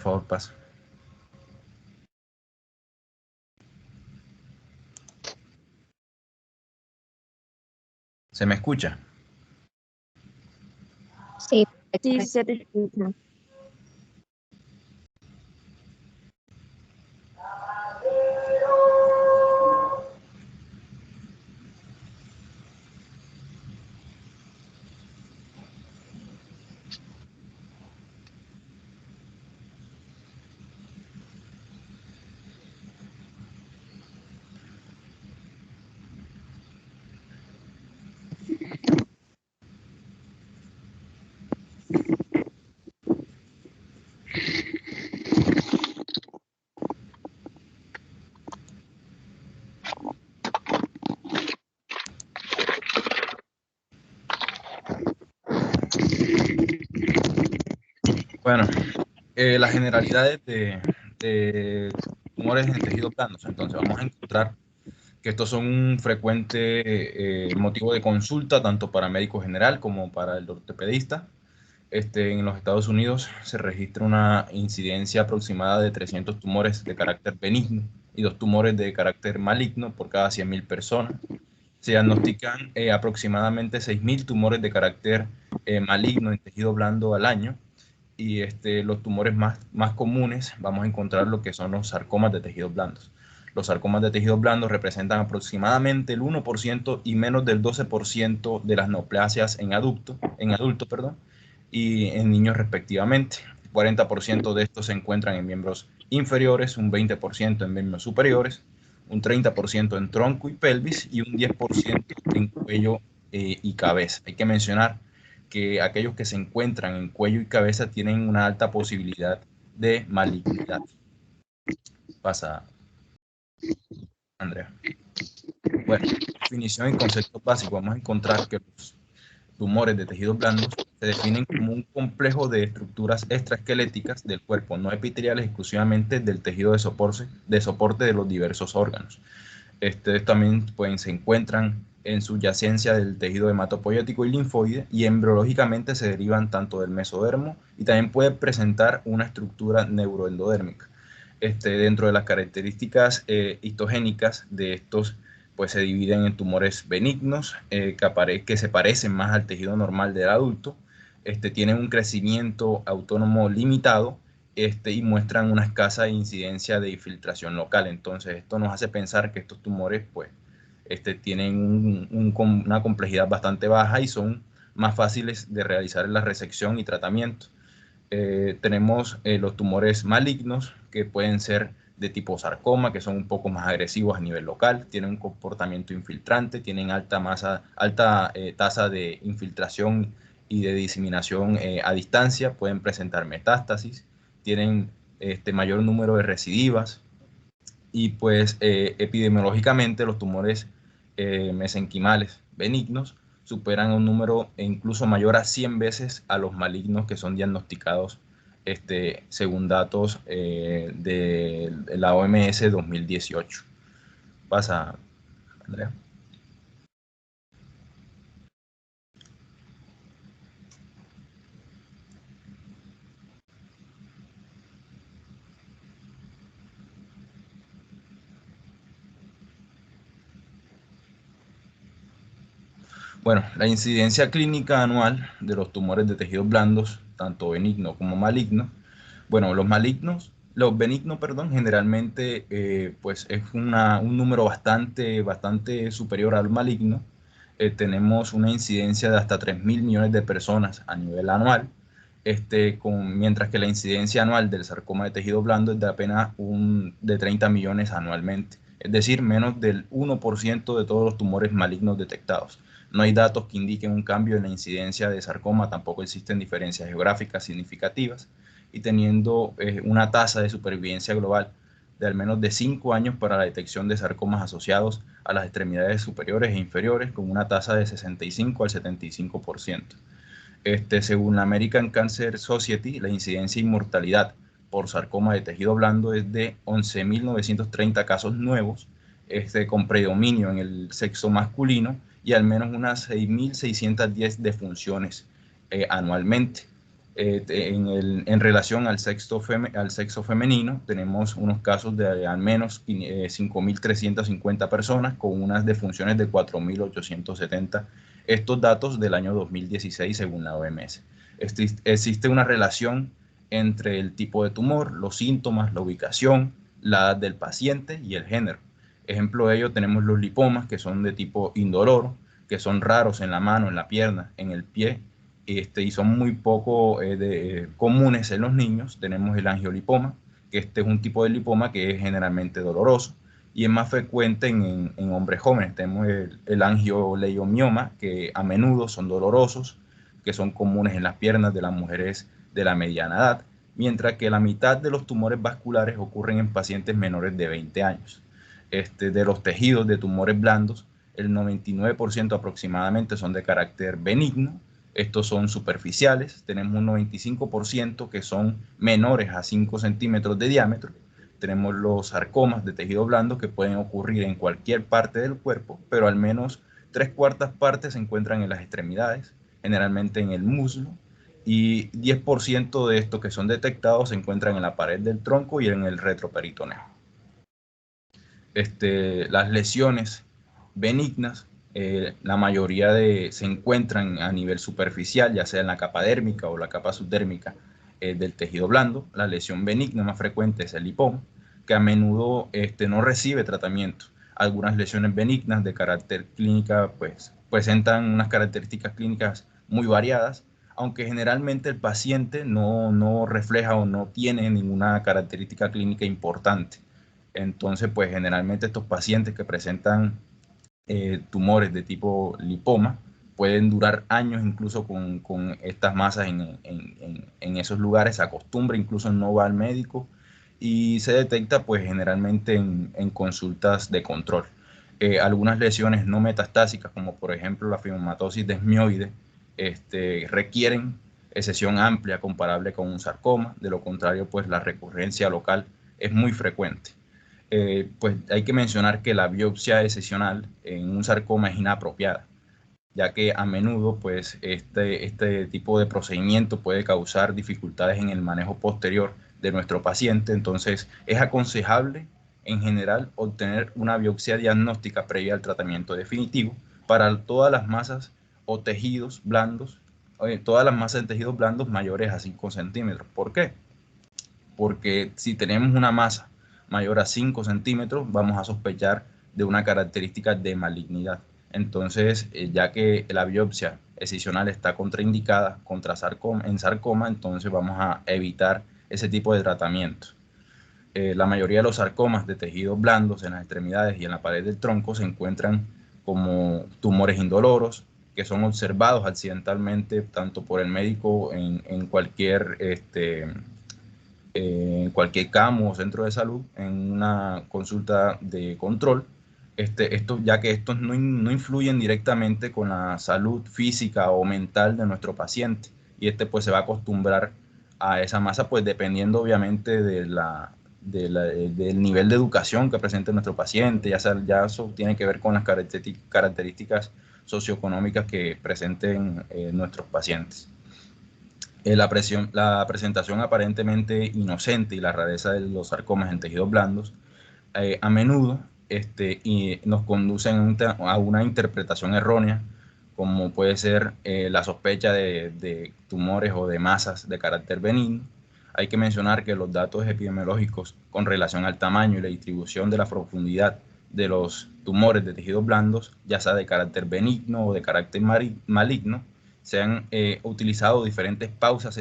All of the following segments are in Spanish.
favor, pasa. ¿Se me escucha? Sí, Sí, se te escucha. Bueno, las generalidades de tumores en tejidos blandos. Entonces, vamos a encontrar que estos son un frecuente motivo de consulta tanto para médico general como para el ortopedista. En los Estados Unidos se registra una incidencia aproximada de 300 tumores de carácter benigno y 2 tumores de carácter maligno por cada 100.000 personas. Se diagnostican aproximadamente 6.000 tumores de carácter maligno en tejido blando al año. Y los tumores más comunes vamos a encontrar lo que son los sarcomas de tejidos blandos. Los sarcomas de tejidos blandos representan aproximadamente el 1% y menos del 12% de las neoplasias en adulto, perdón, y en niños respectivamente. El 40% de estos se encuentran en miembros inferiores, un 20% en miembros superiores, un 30% en tronco y pelvis y un 10% en cuello y cabeza. Hay que mencionar que aquellos que se encuentran en cuello y cabeza tienen una alta posibilidad de malignidad. Pasa, Andrea. Bueno, definición y conceptos básicos. Vamos a encontrar que los tumores de tejidos blandos se definen como un complejo de estructuras extraesqueléticas del cuerpo, no epiteliales exclusivamente del tejido de soporte de los diversos órganos. También pues, se encuentran en subyacencia del tejido hematopoyético y linfoide y embriológicamente se derivan tanto del mesodermo y también puede presentar una estructura neuroendodérmica. Dentro de las características histogénicas de estos pues se dividen en tumores benignos que se parecen más al tejido normal del adulto, tienen un crecimiento autónomo limitado y muestran una escasa incidencia de infiltración local. Entonces, esto nos hace pensar que estos tumores pues, tienen una complejidad bastante baja y son más fáciles de realizar en la resección y tratamiento. Tenemos los tumores malignos, que pueden ser de tipo sarcoma, que son un poco más agresivos a nivel local, tienen un comportamiento infiltrante, tienen alta tasa de infiltración y de diseminación a distancia, pueden presentar metástasis, tienen mayor número de recidivas y pues epidemiológicamente los tumores mesenquimales benignos superan un número incluso mayor a 100 veces a los malignos que son diagnosticados según datos de la OMS 2018. Pasa, Andrea. Bueno, la incidencia clínica anual de los tumores de tejidos blandos, tanto benigno como maligno. Bueno, los benignos, perdón, generalmente pues es un número bastante superior al maligno. Tenemos una incidencia de hasta 3.000 millones de personas a nivel anual, mientras que la incidencia anual del sarcoma de tejido blando es de apenas de 30 millones anualmente, es decir, menos del 1% de todos los tumores malignos detectados. No hay datos que indiquen un cambio en la incidencia de sarcoma, tampoco existen diferencias geográficas significativas, y teniendo una tasa de supervivencia global de al menos de 5 años para la detección de sarcomas asociados a las extremidades superiores e inferiores, con una tasa de 65 al 75%. Según la American Cancer Society, la incidencia y mortalidad por sarcoma de tejido blando es de 11.930 casos nuevos, con predominio en el sexo masculino y al menos unas 6.610 defunciones anualmente. En relación al sexo femenino, tenemos unos casos de al menos 5.350 personas con unas defunciones de 4.870. Estos datos del año 2016 según la OMS. Existe una relación entre el tipo de tumor, los síntomas, la ubicación, la edad del paciente y el género. Ejemplo de ello tenemos los lipomas, que son de tipo indoloro, que son raros en la mano, en la pierna, en el pie, y son muy poco comunes en los niños. Tenemos el angiolipoma, que este es un tipo de lipoma que es generalmente doloroso y es más frecuente en hombres jóvenes. Tenemos el angioleiomyoma, que a menudo son dolorosos, que son comunes en las piernas de las mujeres de la mediana edad, mientras que la mitad de los tumores vasculares ocurren en pacientes menores de 20 años. De los tejidos de tumores blandos, el 99% aproximadamente son de carácter benigno. Estos son superficiales. Tenemos un 95% que son menores a 5 centímetros de diámetro. Tenemos los sarcomas de tejido blando, que pueden ocurrir en cualquier parte del cuerpo, pero al menos 3/4 partes se encuentran en las extremidades, generalmente en el muslo, y 10% de estos que son detectados se encuentran en la pared del tronco y en el retroperitoneo. Las lesiones benignas, la mayoría se encuentran a nivel superficial, ya sea en la capa dérmica o la capa subdérmica del tejido blando. La lesión benigna más frecuente es el lipoma, que a menudo no recibe tratamiento. Algunas lesiones benignas de carácter clínica pues presentan unas características clínicas muy variadas, aunque generalmente el paciente no refleja o no tiene ninguna característica clínica importante. Entonces, pues generalmente estos pacientes que presentan tumores de tipo lipoma pueden durar años incluso con estas masas en esos lugares. Se acostumbra, incluso no va al médico, y se detecta pues generalmente en consultas de control. Algunas lesiones no metastásicas, como por ejemplo la fibromatosis desmioide, requieren excesión amplia comparable con un sarcoma. De lo contrario, pues la recurrencia local es muy frecuente. Pues hay que mencionar que la biopsia excisional en un sarcoma es inapropiada, ya que a menudo pues este tipo de procedimiento puede causar dificultades en el manejo posterior de nuestro paciente. Entonces es aconsejable en general obtener una biopsia diagnóstica previa al tratamiento definitivo para todas las masas o tejidos blandos, todas las masas de tejidos blandos mayores a 5 centímetros. ¿Por qué? Porque si tenemos una masa mayor a 5 centímetros, vamos a sospechar de una característica de malignidad. Entonces, ya que la biopsia excisional está contraindicada en sarcoma, entonces vamos a evitar ese tipo de tratamiento. La mayoría de los sarcomas de tejidos blandos en las extremidades y en la pared del tronco se encuentran como tumores indoloros, que son observados accidentalmente tanto por el médico en cualquier CAMO o centro de salud, en una consulta de control, ya que estos no influyen directamente con la salud física o mental de nuestro paciente, y pues se va a acostumbrar a esa masa, pues dependiendo obviamente del nivel de educación que presente nuestro paciente. Ya eso tiene que ver con las características socioeconómicas que presenten nuestros pacientes. La presentación aparentemente inocente y la rareza de los sarcomas en tejidos blandos a menudo y nos conducen a una interpretación errónea, como puede ser la sospecha de tumores o de masas de carácter benigno. Hay que mencionar que los datos epidemiológicos con relación al tamaño y la distribución de la profundidad de los tumores de tejidos blandos, ya sea de carácter benigno o de carácter maligno, se han utilizado diferentes pautas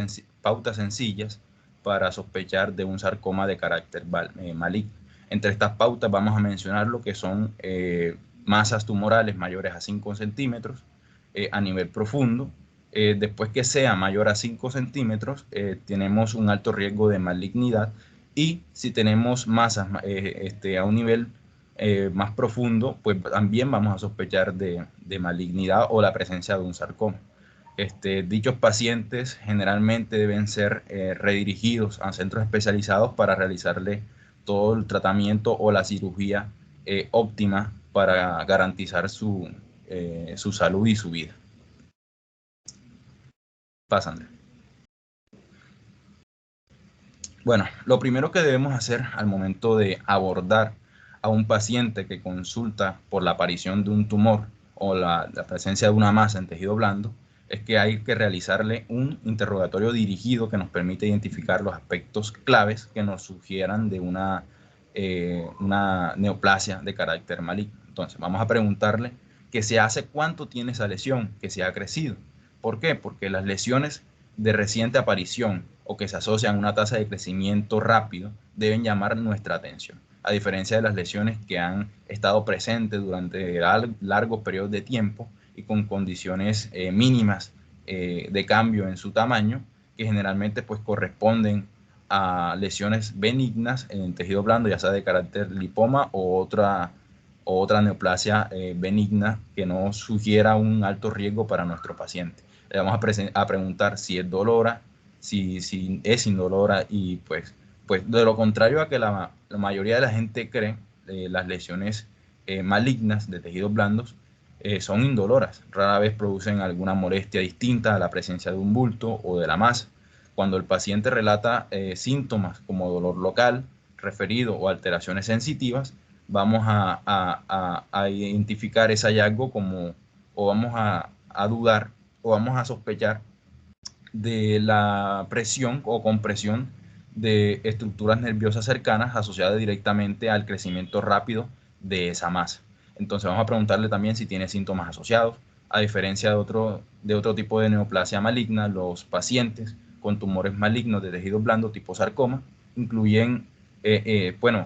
sencillas para sospechar de un sarcoma de carácter maligno. Entre estas pautas vamos a mencionar lo que son masas tumorales mayores a 5 centímetros a nivel profundo. Después que sea mayor a 5 centímetros, tenemos un alto riesgo de malignidad, y si tenemos masas a un nivel más profundo, pues también vamos a sospechar de malignidad o la presencia de un sarcoma. Dichos pacientes generalmente deben ser redirigidos a centros especializados para realizarle todo el tratamiento o la cirugía óptima para garantizar su salud y su vida. Pasa, Andrés. Bueno, lo primero que debemos hacer al momento de abordar a un paciente que consulta por la aparición de un tumor o la presencia de una masa en tejido blando es que hay que realizarle un interrogatorio dirigido que nos permite identificar los aspectos claves que nos sugieran de una neoplasia de carácter maligno. Entonces, vamos a preguntarle que se hace cuánto tiene esa lesión, que se ha crecido. ¿Por qué? Porque las lesiones de reciente aparición o que se asocian a una tasa de crecimiento rápido deben llamar nuestra atención, a diferencia de las lesiones que han estado presentes durante largos periodos de tiempo y con condiciones mínimas de cambio en su tamaño, que generalmente pues corresponden a lesiones benignas en el tejido blando, ya sea de carácter lipoma o otra neoplasia benigna que no sugiera un alto riesgo para nuestro paciente. Le vamos a preguntar si es dolora, si es indolora y pues de lo contrario a que la mayoría de la gente cree, las lesiones malignas de tejidos blandos son indoloras. Rara vez producen alguna molestia distinta a la presencia de un bulto o de la masa. Cuando el paciente relata síntomas como dolor local, referido o alteraciones sensitivas, vamos a identificar ese hallazgo como, o vamos a dudar o vamos a sospechar de la presión o compresión de estructuras nerviosas cercanas asociadas directamente al crecimiento rápido de esa masa. Entonces vamos a preguntarle también si tiene síntomas asociados. A diferencia de otro tipo de neoplasia maligna, los pacientes con tumores malignos de tejido blando tipo sarcoma incluyen,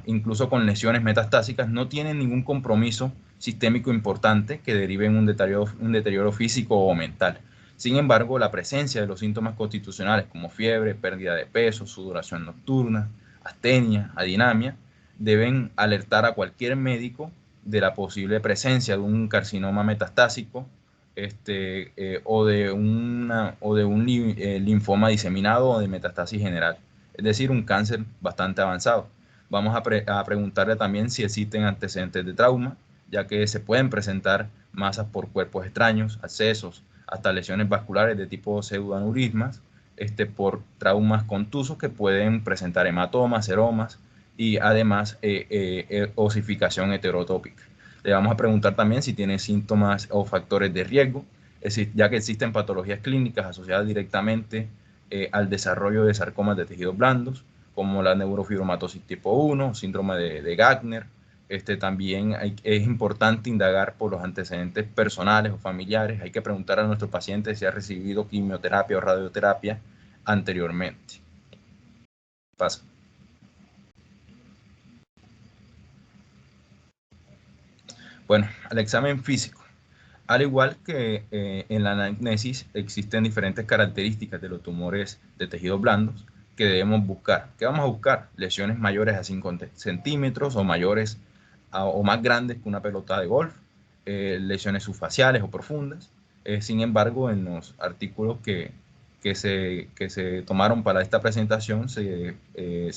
incluso con lesiones metastásicas, no tienen ningún compromiso sistémico importante que derive en un deterioro físico o mental. Sin embargo, la presencia de los síntomas constitucionales como fiebre, pérdida de peso, sudoración nocturna, astenia, adinamia, deben alertar a cualquier médico de la posible presencia de un carcinoma metastásico o de un linfoma diseminado o de metastasis general, es decir, un cáncer bastante avanzado. Vamos a preguntarle también si existen antecedentes de trauma, ya que se pueden presentar masas por cuerpos extraños, accesos, hasta lesiones vasculares de tipo pseudoaneurismas, por traumas contusos que pueden presentar hematomas, seromas y además osificación heterotópica. Le vamos a preguntar también si tiene síntomas o factores de riesgo, ya que existen patologías clínicas asociadas directamente al desarrollo de sarcomas de tejidos blandos, como la neurofibromatosis tipo 1, síndrome de Gardner. También es importante indagar por los antecedentes personales o familiares. Hay que preguntar a nuestro paciente si ha recibido quimioterapia o radioterapia anteriormente. Pasa. Bueno, al examen físico. Al igual que en la anamnesis, existen diferentes características de los tumores de tejidos blandos que debemos buscar. ¿Qué vamos a buscar? Lesiones mayores a 5 centímetros o mayores o más grandes que una pelota de golf, lesiones subfaciales o profundas. Sin embargo, en los artículos que se tomaron para esta presentación, se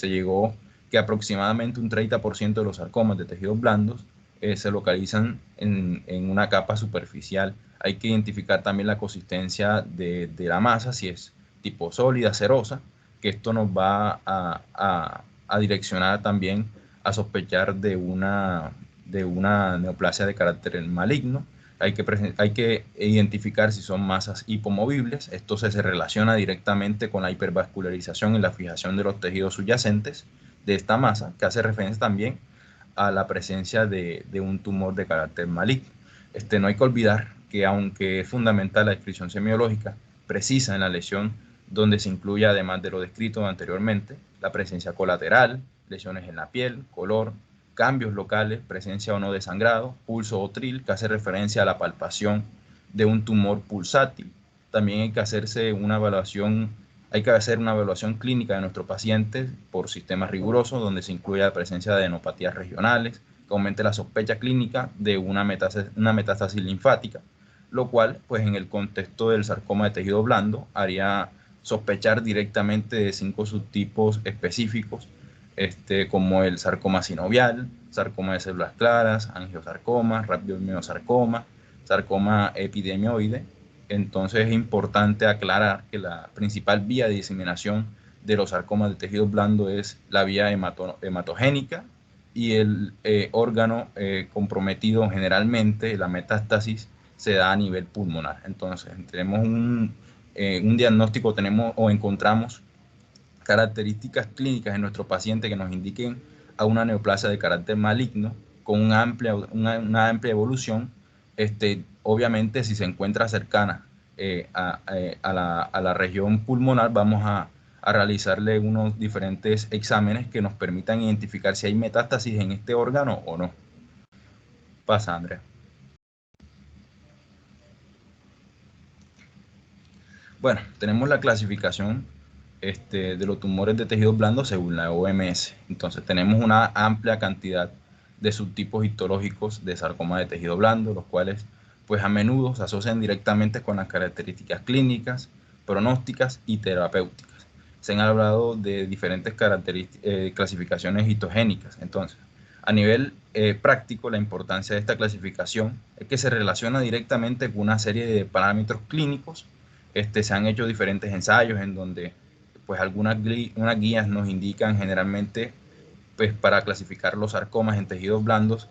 llegó que aproximadamente un 30% de los sarcomas de tejidos blandos se localizan en una capa superficial. Hay que identificar también la consistencia de la masa, si es tipo sólida, cerosa, que esto nos va a direccionar también a sospechar de una neoplasia de carácter maligno. Hay que identificar si son masas hipomovibles. Esto se relaciona directamente con la hipervascularización y la fijación de los tejidos subyacentes de esta masa, que hace referencia también a la presencia de un tumor de carácter maligno. No hay que olvidar que aunque es fundamental la descripción semiológica precisa en la lesión, donde se incluye, además de lo descrito anteriormente, la presencia colateral, lesiones en la piel, color, cambios locales, presencia o no de sangrado, pulso o tril, que hace referencia a la palpación de un tumor pulsátil. También hay que hacer una evaluación clínica de nuestros pacientes por sistemas rigurosos, donde se incluye la presencia de adenopatías regionales, que aumente la sospecha clínica de una metástasis linfática, lo cual, pues en el contexto del sarcoma de tejido blando, haría sospechar directamente de 5 subtipos específicos, como el sarcoma sinovial, sarcoma de células claras, angiosarcoma, rabdomyosarcoma, sarcoma epidemioide. Entonces es importante aclarar que la principal vía de diseminación de los sarcomas de tejido blando es la vía hematogénica, y el órgano comprometido generalmente, la metástasis, se da a nivel pulmonar. Entonces, tenemos un diagnóstico, o encontramos características clínicas en nuestro paciente que nos indiquen a una neoplasia de carácter maligno con una amplia evolución. Obviamente, si se encuentra cercana a la región pulmonar, vamos a realizarle unos diferentes exámenes que nos permitan identificar si hay metástasis en este órgano o no. Pasa, Andrea. Bueno, tenemos la clasificación de los tumores de tejidos blandos según la OMS. Entonces, tenemos una amplia cantidad de subtipos histológicos de sarcoma de tejido blando, los cuales pues a menudo se asocian directamente con las características clínicas, pronósticas y terapéuticas. Se han hablado de diferentes clasificaciones histogénicas. Entonces, a nivel práctico, la importancia de esta clasificación es que se relaciona directamente con una serie de parámetros clínicos. Se han hecho diferentes ensayos en donde pues unas guías nos indican generalmente pues para clasificar los sarcomas en tejidos blandos,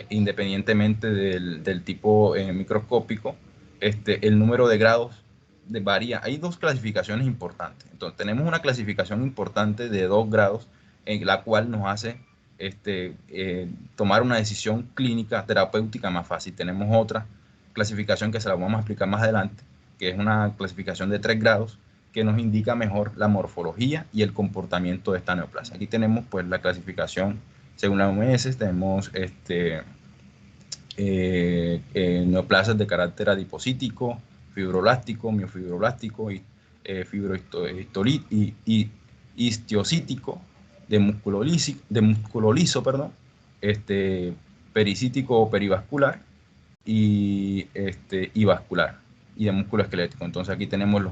independientemente del tipo microscópico, el número de grados varía. Hay dos clasificaciones importantes. Entonces, tenemos una clasificación importante de 2 grados, en la cual nos hace tomar una decisión clínica terapéutica más fácil. Tenemos otra clasificación que se la vamos a explicar más adelante, que es una clasificación de 3 grados, que nos indica mejor la morfología y el comportamiento de esta neoplasia. Aquí tenemos pues la clasificación según la OMS. Tenemos neoplasias de carácter adipocítico, fibroblástico, miofibroblástico, histiocítico, de músculo liso, perdón, pericítico o perivascular, y vascular, y de músculo esquelético. Entonces aquí tenemos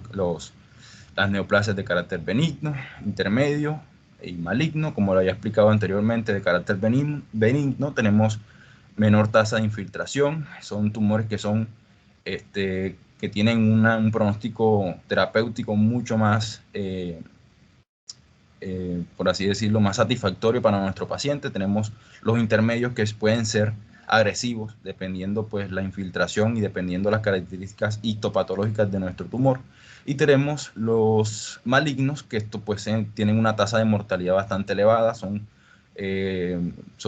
las neoplasias de carácter benigno, intermedio y maligno. Como lo había explicado anteriormente, de carácter benigno tenemos menor tasa de infiltración. Son tumores que son que tienen un pronóstico terapéutico mucho más por así decirlo, más satisfactorio para nuestro paciente. Tenemos los intermedios, que pueden ser agresivos dependiendo pues la infiltración y dependiendo las características histopatológicas de nuestro tumor. Y tenemos los malignos, que pues tienen una tasa de mortalidad bastante elevada. Son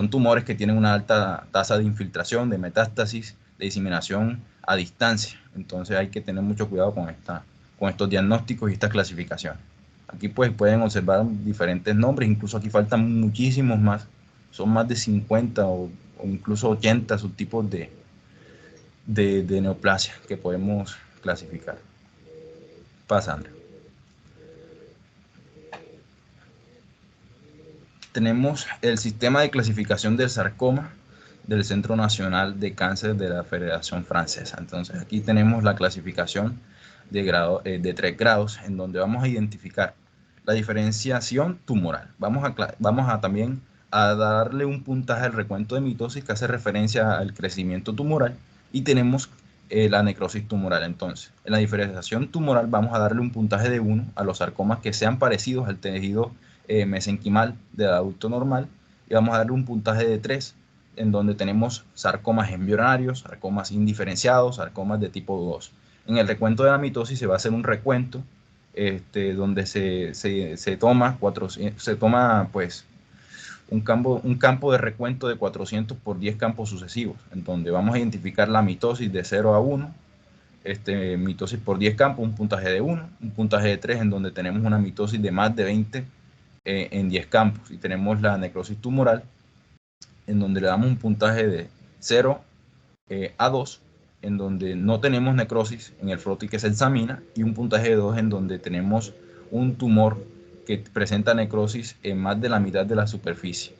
tumores que tienen una alta tasa de infiltración, de metástasis, de diseminación a distancia. Entonces hay que tener mucho cuidado con estos diagnósticos y estas clasificaciones. Aquí pues pueden observar diferentes nombres, incluso aquí faltan muchísimos más. Son más de 50 o incluso 80 subtipos de neoplasia que podemos clasificar. Pasando. Tenemos el sistema de clasificación del sarcoma del Centro Nacional de Cáncer de la Federación Francesa. Entonces aquí tenemos la clasificación de 3 grados, en donde vamos a identificar la diferenciación tumoral. Vamos a también a darle un puntaje al recuento de mitosis, que hace referencia al crecimiento tumoral, y tenemos la necrosis tumoral. Entonces, en la diferenciación tumoral vamos a darle un puntaje de 1 a los sarcomas que sean parecidos al tejido mesenquimal del adulto normal, y vamos a darle un puntaje de 3 en donde tenemos sarcomas embrionarios, sarcomas indiferenciados, sarcomas de tipo 2. En el recuento de la mitosis se va a hacer un recuento donde se toma pues un campo de recuento de 400 por 10 campos sucesivos, en donde vamos a identificar la mitosis de 0 a 1, mitosis por 10 campos, un puntaje de 1, un puntaje de 3, en donde tenemos una mitosis de más de 20 en 10 campos, y tenemos la necrosis tumoral, en donde le damos un puntaje de 0 a 2, en donde no tenemos necrosis en el frotis que se examina, y un puntaje de 2 en donde tenemos un tumor que presenta necrosis en más de la mitad de la superficie.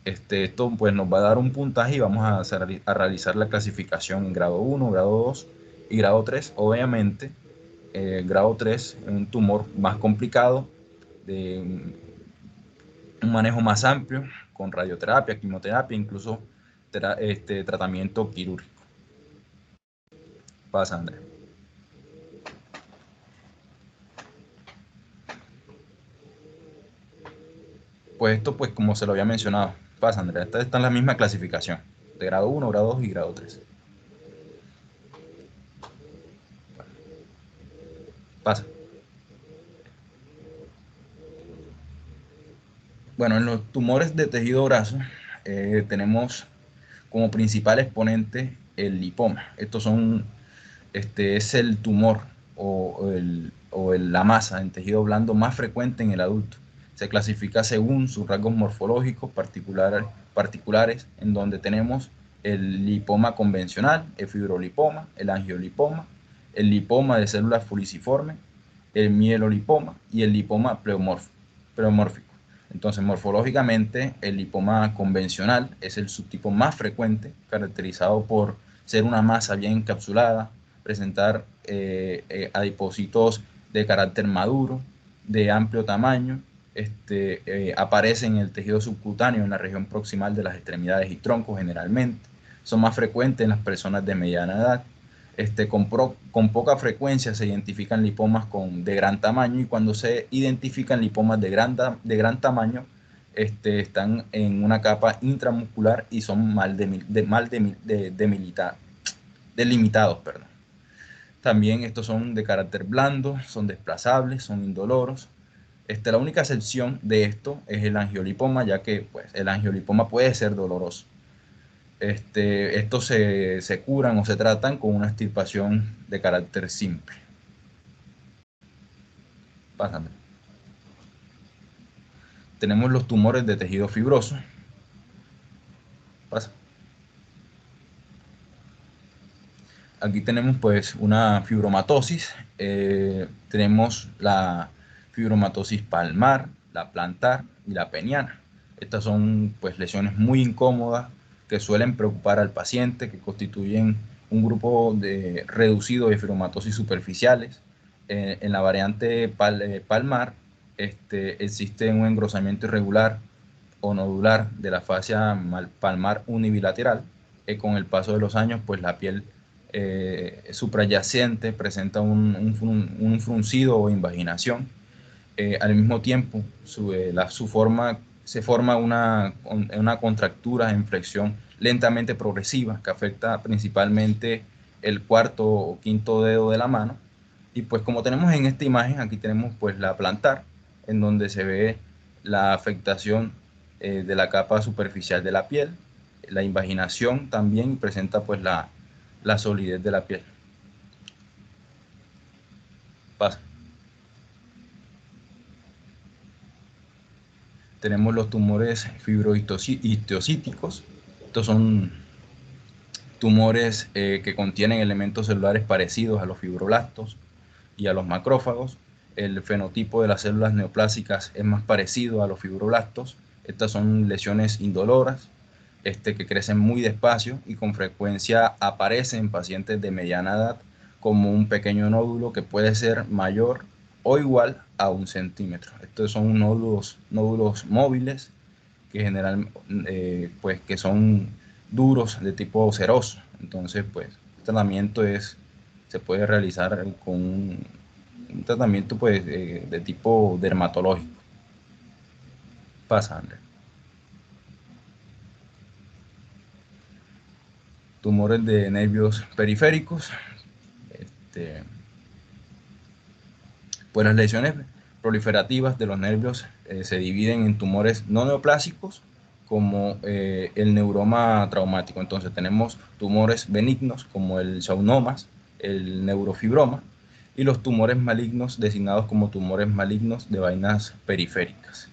Esto pues nos va a dar un puntaje, y vamos a realizar la clasificación en grado 1, grado 2 y grado 3. Obviamente, grado 3 es un tumor más complicado, de un manejo más amplio, con radioterapia, quimioterapia, incluso tratamiento quirúrgico. Pasa, Andrés. pues esto, pues como se lo había mencionado, pasa, Andrea, esta está en la misma clasificación, de grado 1, grado 2 y grado 3. Pasa. Bueno, en los tumores de tejido graso tenemos como principal exponente el lipoma. Es el tumor la masa en tejido blando más frecuente en el adulto. Se clasifica según sus rasgos morfológicos particulares, en donde tenemos el lipoma convencional, el fibrolipoma, el angiolipoma, el lipoma de células fuliciformes, el mielolipoma y el lipoma pleomórfico. Entonces, morfológicamente, el lipoma convencional es el subtipo más frecuente, caracterizado por ser una masa bien encapsulada, presentar adipocitos de carácter maduro, de amplio tamaño, aparece en el tejido subcutáneo en la región proximal de las extremidades y troncos generalmente, son más frecuentes en las personas de mediana edad. Con poca frecuencia se identifican lipomas de gran tamaño, y cuando se identifican lipomas de gran tamaño, están en una capa intramuscular y son delimitados. Perdón. También estos son de carácter blando, son desplazables, son indoloros. La única excepción de esto es el angiolipoma, ya que pues, el angiolipoma puede ser doloroso. Estos se curan o se tratan con una extirpación de carácter simple. Pásame. Tenemos los tumores de tejido fibroso. Pasa. Aquí tenemos pues una fibromatosis. Tenemos la fibromatosis palmar, la plantar y la peniana. Estas son pues lesiones muy incómodas que suelen preocupar al paciente, que constituyen un grupo reducido de fibromatosis superficiales. En la variante palmar existe un engrosamiento irregular o nodular de la fascia palmar unibilateral. Con el paso de los años, pues la piel suprayacente presenta un fruncido o invaginación. Al mismo tiempo, se forma una contractura en flexión lentamente progresiva que afecta principalmente el cuarto o quinto dedo de la mano. Y pues como tenemos en esta imagen, aquí tenemos pues la plantar, en donde se ve la afectación de la capa superficial de la piel. La invaginación también presenta pues la solidez de la piel. Pasa. Tenemos los tumores fibrohistocíticos. Estos son tumores que contienen elementos celulares parecidos a los fibroblastos y a los macrófagos. El fenotipo de las células neoplásicas es más parecido a los fibroblastos. Estas son lesiones indoloras que crecen muy despacio y con frecuencia aparecen en pacientes de mediana edad como un pequeño nódulo que puede ser mayor o igual a 1 centímetro. Estos son nódulos móviles que pues que son duros, de tipo ceroso. Entonces, pues, el tratamiento se puede realizar con un tratamiento pues, de tipo dermatológico. Pasa, Andrés. Tumores de nervios periféricos. Pues las lesiones proliferativas de los nervios se dividen en tumores no neoplásicos como el neuroma traumático. Entonces tenemos tumores benignos como el schwannomas, el neurofibroma, y los tumores malignos designados como tumores malignos de vainas periféricas.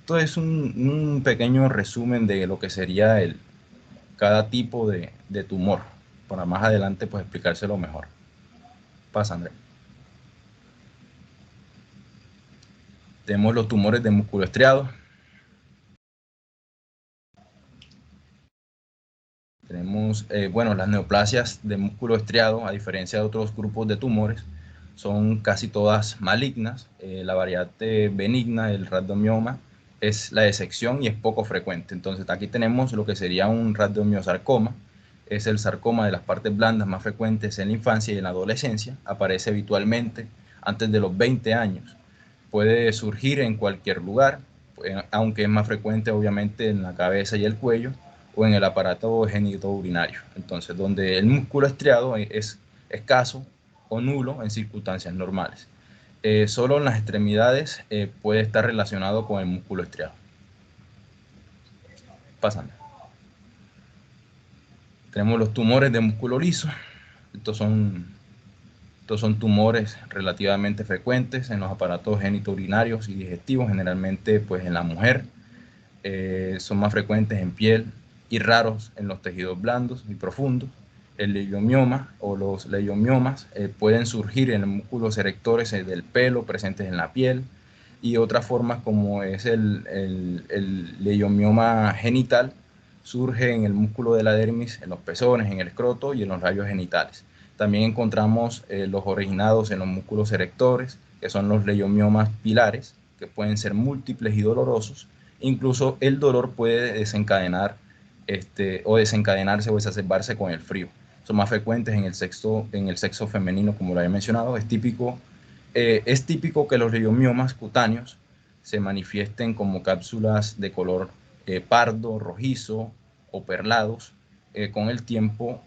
Esto es un pequeño resumen de lo que sería cada tipo de tumor, para más adelante pues explicárselo mejor. Pasa, Andrés. Tenemos los tumores de músculo estriado. Tenemos, las neoplasias de músculo estriado, a diferencia de otros grupos de tumores, son casi todas malignas. La variante benigna, el rhabdomioma, es la excepción y es poco frecuente. Entonces aquí tenemos lo que sería un rhabdomiosarcoma. Es el sarcoma de las partes blandas más frecuentes en la infancia y en la adolescencia. Aparece habitualmente antes de los 20 años. Puede surgir en cualquier lugar aunque es más frecuente obviamente en la cabeza y el cuello o en el aparato genitourinario. Entonces, donde el músculo estriado es escaso o nulo en circunstancias normales. Solo en las extremidades puede estar relacionado con el músculo estriado. Pasando. Tenemos los tumores de músculo liso. Estos son tumores relativamente frecuentes en los aparatos genitourinarios y digestivos, generalmente pues en la mujer. Son más frecuentes en piel y raros en los tejidos blandos y profundos. El leiomioma o los leiomiomas pueden surgir en los músculos erectores del pelo presentes en la piel, y otras formas como es el leiomioma genital surge en el músculo de la dermis, en los pezones, en el escroto y en los rayos genitales. También encontramos los originados en los músculos erectores, que son los leiomiomas pilares, que pueden ser múltiples y dolorosos. Incluso el dolor puede desencadenar o desencadenarse o exacerbarse con el frío. Son más frecuentes en el sexo femenino, como lo había mencionado. Es típico que los leiomiomas cutáneos se manifiesten como cápsulas de color pardo, rojizo o perlados. Con el tiempo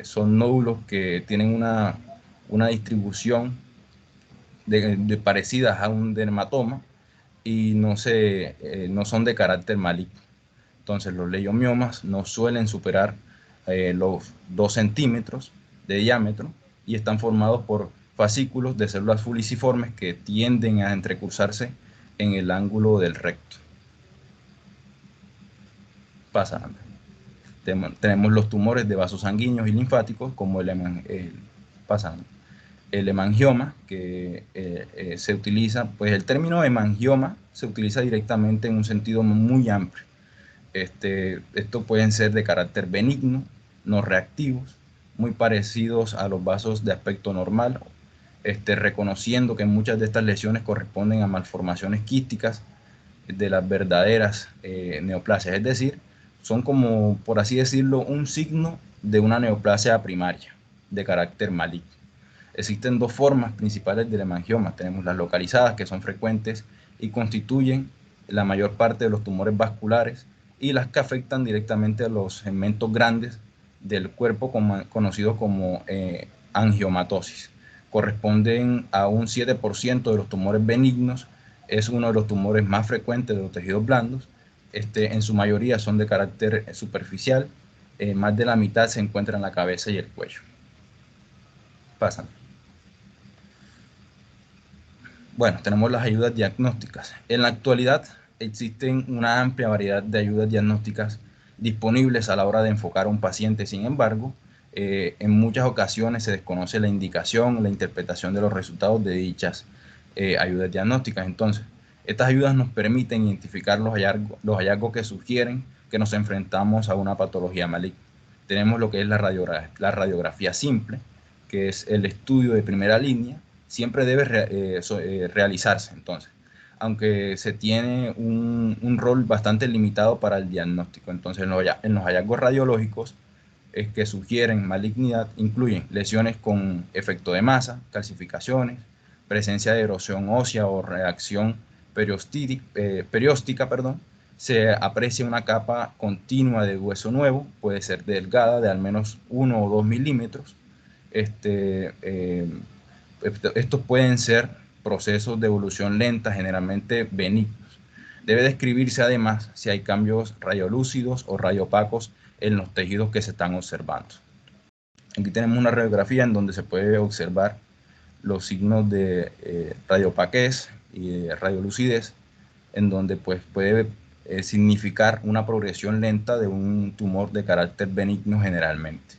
son nódulos que tienen una distribución parecidas a un dermatoma y no son de carácter maligno. Entonces los leiomiomas no suelen superar los 2 centímetros de diámetro y están formados por fascículos de células fuliciformes que tienden a entrecursarse en el ángulo del recto. Pasando. Tenemos los tumores de vasos sanguíneos y linfáticos, como pasando. El hemangioma, que se utiliza, pues el término hemangioma se utiliza directamente en un sentido muy amplio. Estos pueden ser de carácter benigno, no reactivos, muy parecidos a los vasos de aspecto normal, reconociendo que muchas de estas lesiones corresponden a malformaciones quísticas de las verdaderas neoplasias, es decir, son como, por así decirlo, un signo de una neoplasia primaria de carácter maligno. Existen 2 formas principales del hemangioma. Tenemos las localizadas, que son frecuentes y constituyen la mayor parte de los tumores vasculares, y las que afectan directamente a los segmentos grandes del cuerpo, conocidos como angiomatosis. Corresponden a un 7% de los tumores benignos. Es uno de los tumores más frecuentes de los tejidos blandos. En su mayoría son de carácter superficial. Más de la mitad se encuentra en la cabeza y el cuello. Pasan. Bueno, tenemos las ayudas diagnósticas. En la actualidad existen una amplia variedad de ayudas diagnósticas disponibles a la hora de enfocar a un paciente. Sin embargo, en muchas ocasiones se desconoce la indicación, la interpretación de los resultados de dichas ayudas diagnósticas. Entonces, estas ayudas nos permiten identificar los hallazgos que sugieren que nos enfrentamos a una patología maligna. Tenemos lo que es la radiografía simple, que es el estudio de primera línea. Siempre debe realizarse, entonces, aunque se tiene un rol bastante limitado para el diagnóstico. Entonces, en los hallazgos radiológicos que sugieren malignidad incluyen lesiones con efecto de masa, calcificaciones, presencia de erosión ósea o reacción perióstica, se aprecia una capa continua de hueso nuevo, puede ser delgada, de al menos 1 o 2 milímetros. Estos pueden ser procesos de evolución lenta, generalmente benignos. Debe describirse además si hay cambios radiolúcidos o radiopacos en los tejidos que se están observando. Aquí tenemos una radiografía en donde se puede observar los signos de radiopaquez y de radiolucidez, en donde pues, puede significar una progresión lenta de un tumor de carácter benigno generalmente.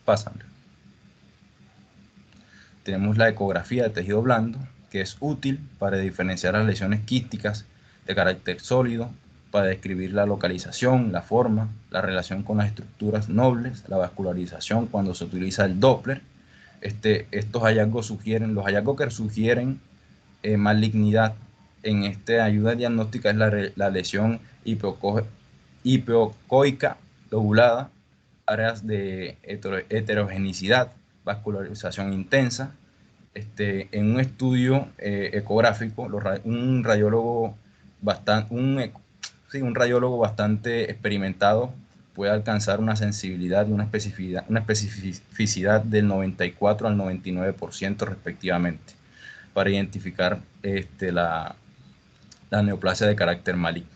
Pasando. Tenemos la ecografía de tejido blando, que es útil para diferenciar las lesiones quísticas de carácter sólido, para describir la localización, la forma, la relación con las estructuras nobles, la vascularización cuando se utiliza el Doppler. Estos hallazgos los hallazgos que sugieren malignidad en esta ayuda diagnóstica es la lesión hipoecoica lobulada, áreas de heterogenicidad, vascularización intensa, En un estudio ecográfico, un radiólogo un radiólogo bastante experimentado puede alcanzar una sensibilidad y una especificidad del 94 al 99% respectivamente para identificar la neoplasia de carácter maligno.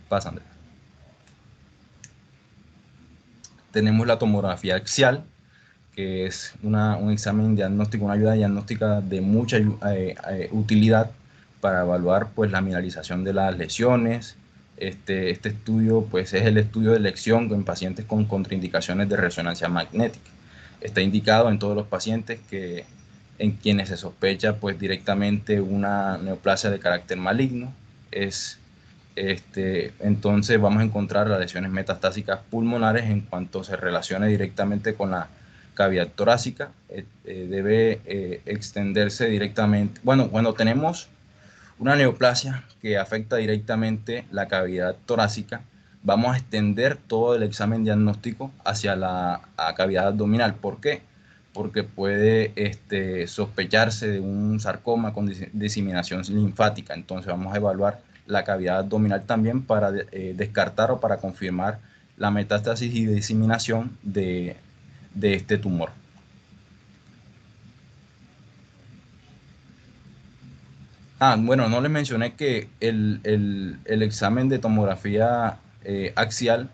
Pasa, Andrés. Tenemos la tomografía axial, que es un examen diagnóstico, una ayuda diagnóstica de mucha utilidad para evaluar pues la mineralización de las lesiones. Este estudio pues es el estudio de elección en pacientes con contraindicaciones de resonancia magnética. Está indicado en todos los pacientes en quienes se sospecha pues directamente una neoplasia de carácter maligno. Entonces vamos a encontrar las lesiones metastásicas pulmonares en cuanto se relacione directamente con la cavidad torácica. Debe extenderse directamente. Bueno, cuando tenemos una neoplasia que afecta directamente la cavidad torácica, vamos a extender todo el examen diagnóstico hacia la cavidad abdominal. ¿Por qué? Porque puede sospecharse de un sarcoma con diseminación linfática. Entonces vamos a evaluar la cavidad abdominal también para descartar o para confirmar la metástasis y diseminación de este tumor. Bueno, no les mencioné que el examen de tomografía axial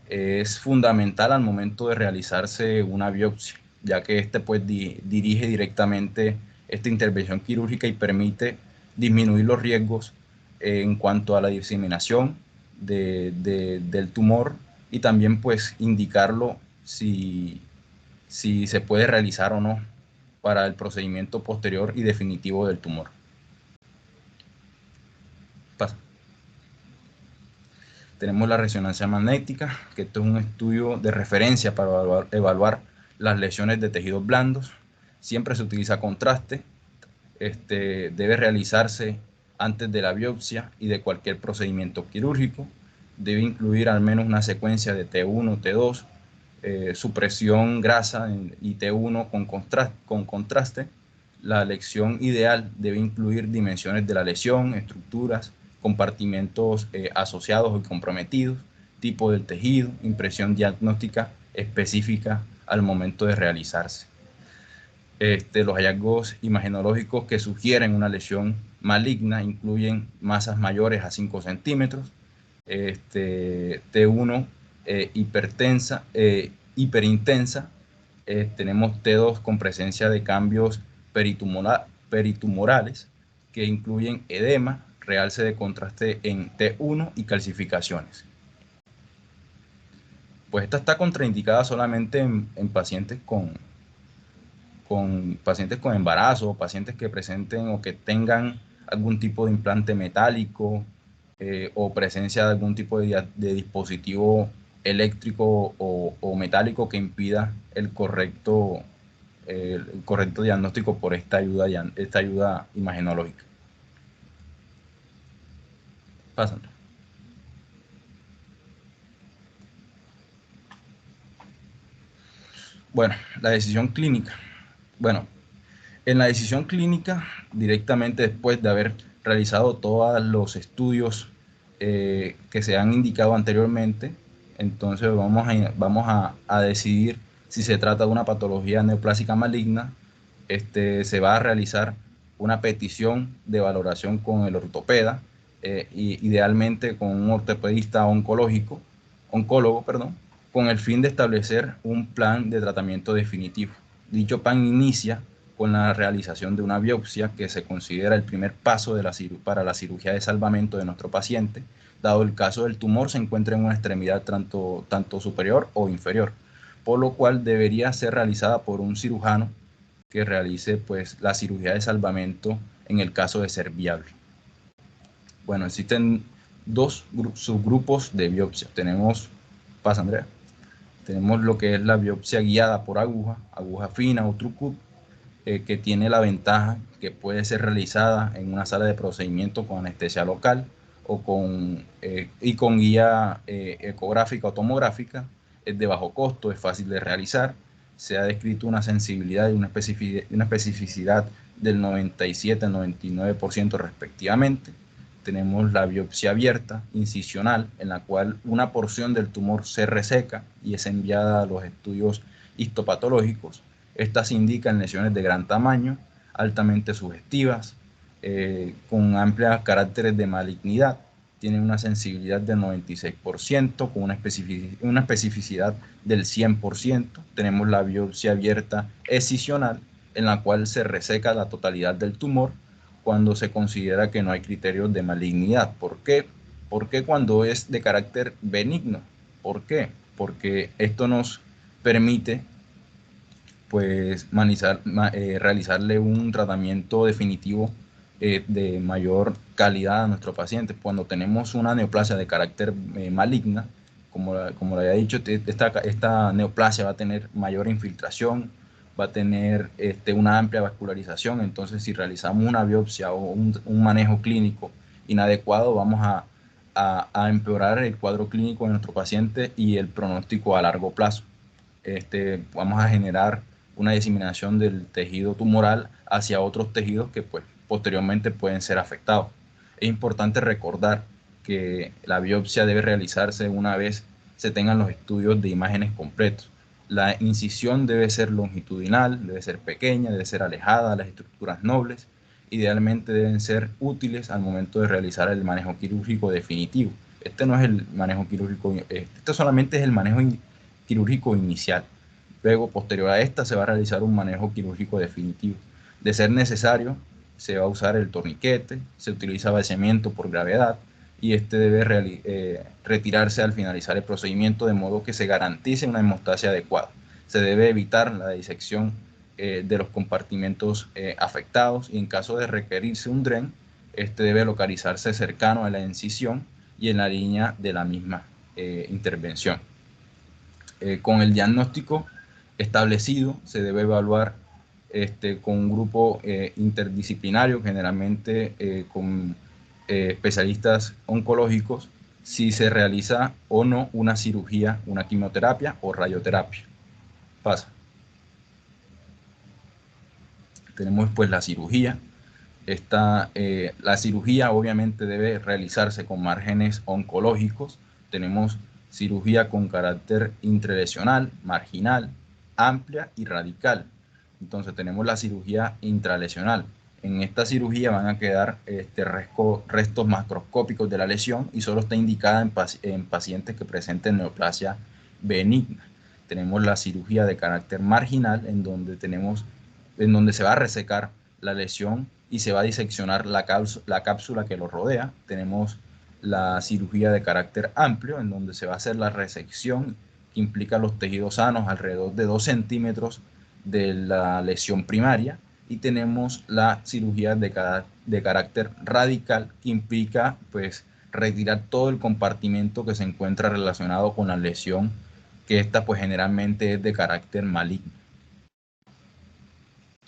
es fundamental al momento de realizarse una biopsia, ya que este pues dirige directamente esta intervención quirúrgica y permite disminuir los riesgos en cuanto a la diseminación del tumor y también pues indicarlo si se puede realizar o no para el procedimiento posterior y definitivo del tumor. Pasa. Tenemos la resonancia magnética, que esto es un estudio de referencia para evaluar las lesiones de tejidos blandos. Siempre se utiliza contraste. Debe realizarse antes de la biopsia y de cualquier procedimiento quirúrgico. Debe incluir al menos una secuencia de T1, T2, supresión grasa y T1 con contraste. La lección ideal debe incluir dimensiones de la lesión, estructuras, compartimentos asociados y comprometidos, tipo del tejido, impresión diagnóstica específica al momento de realizarse. Los hallazgos imagenológicos que sugieren una lesión maligna incluyen masas mayores a 5 centímetros, T1 hiperintensa, tenemos T2 con presencia de cambios peritumorales que incluyen edema, realce de contraste en T1 y calcificaciones. Pues esta está contraindicada solamente en pacientes con pacientes con embarazo, pacientes que presenten o que tengan algún tipo de implante metálico o presencia de algún tipo de dispositivo eléctrico o metálico que impida el correcto diagnóstico por esta ayuda imagenológica. Pasan. Bueno, la decisión clínica. Bueno, en la decisión clínica, directamente después de haber realizado todos los estudios que se han indicado anteriormente, entonces vamos a decidir si se trata de una patología neoplásica maligna. Se va a realizar una petición de valoración con el ortopeda, idealmente con un ortopedista oncólogo, con el fin de establecer un plan de tratamiento definitivo. Dicho plan inicia con la realización de una biopsia, que se considera el primer paso para la cirugía de salvamento de nuestro paciente, dado el caso del tumor se encuentra en una extremidad tanto superior o inferior, por lo cual debería ser realizada por un cirujano que realice pues la cirugía de salvamento en el caso de ser viable. Bueno, existen dos subgrupos de biopsia. Tenemos lo que es la biopsia guiada por aguja fina o TrueCut, que tiene la ventaja que puede ser realizada en una sala de procedimiento con anestesia local o con guía ecográfica o tomográfica. Es de bajo costo, es fácil de realizar se ha descrito una sensibilidad y una especificidad del 97 al 99% respectivamente. Tenemos la biopsia abierta, incisional, en la cual una porción del tumor se reseca y es enviada a los estudios histopatológicos. Estas indican lesiones de gran tamaño, altamente sugestivas, con amplios caracteres de malignidad. Tienen una sensibilidad del 96%, con una especificidad del 100%. Tenemos la biopsia abierta excisional, en la cual se reseca la totalidad del tumor cuando se considera que no hay criterios de malignidad. ¿Por qué? Porque cuando es de carácter benigno. ¿Por qué? Porque esto nos permite pues realizarle un tratamiento definitivo de mayor calidad a nuestro paciente. Cuando tenemos una neoplasia de carácter maligna, como lo había dicho, esta neoplasia va a tener mayor infiltración, va a tener una amplia vascularización. Entonces, si realizamos una biopsia o un manejo clínico inadecuado, vamos a empeorar el cuadro clínico de nuestro paciente y el pronóstico a largo plazo. Vamos a generar una diseminación del tejido tumoral hacia otros tejidos que pues, posteriormente pueden ser afectados. Es importante recordar que la biopsia debe realizarse una vez se tengan los estudios de imágenes completos. La incisión debe ser longitudinal, debe ser pequeña, debe ser alejada de las estructuras nobles. Idealmente deben ser útiles al momento de realizar el manejo quirúrgico definitivo. Este no es el manejo quirúrgico, este solamente es el manejo quirúrgico inicial. Luego, posterior a esta, se va a realizar un manejo quirúrgico definitivo. De ser necesario, se va a usar el torniquete, se utiliza vaciamiento por gravedad y este debe retirarse al finalizar el procedimiento de modo que se garantice una hemostasia adecuada. Se debe evitar la disección de los compartimentos afectados y en caso de requerirse un DREN, este debe localizarse cercano a la incisión y en la línea de la misma intervención. Con el diagnóstico establecido se debe evaluar con un grupo interdisciplinario, generalmente con especialistas oncológicos, si se realiza o no una cirugía, una quimioterapia o radioterapia. Pasa. Tenemos pues la cirugía. La cirugía obviamente debe realizarse con márgenes oncológicos. Tenemos cirugía con carácter intralesional, marginal, amplia y radical. Entonces tenemos la cirugía intralesional. En esta cirugía van a quedar restos macroscópicos de la lesión y solo está indicada en pacientes que presenten neoplasia benigna. Tenemos la cirugía de carácter marginal, en donde se va a resecar la lesión y se va a diseccionar la cápsula que lo rodea. Tenemos la cirugía de carácter amplio, en donde se va a hacer la resección que implica los tejidos sanos alrededor de 2 centímetros de la lesión primaria. Y tenemos la cirugía de carácter radical, que implica pues retirar todo el compartimento que se encuentra relacionado con la lesión, que esta pues generalmente es de carácter maligno.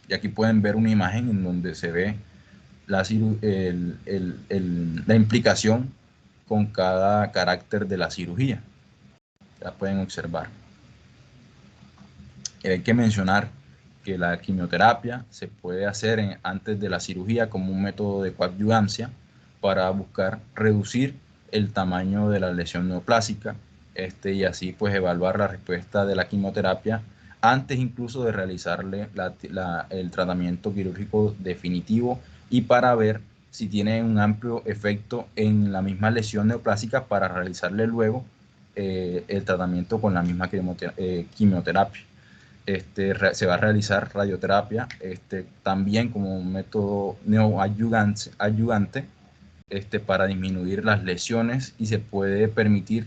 Y aquí pueden ver una imagen en donde se ve la implicación con cada carácter de la cirugía. La pueden observar. Hay que mencionar que la quimioterapia se puede hacer antes de la cirugía como un método de coadyuvancia para buscar reducir el tamaño de la lesión neoplásica y así pues evaluar la respuesta de la quimioterapia antes incluso de realizarle el tratamiento quirúrgico definitivo y para ver si tiene un amplio efecto en la misma lesión neoplásica para realizarle luego el tratamiento con la misma quimioterapia. Se va a realizar radioterapia también como un método neoadyuvante para disminuir las lesiones y se pueden permitir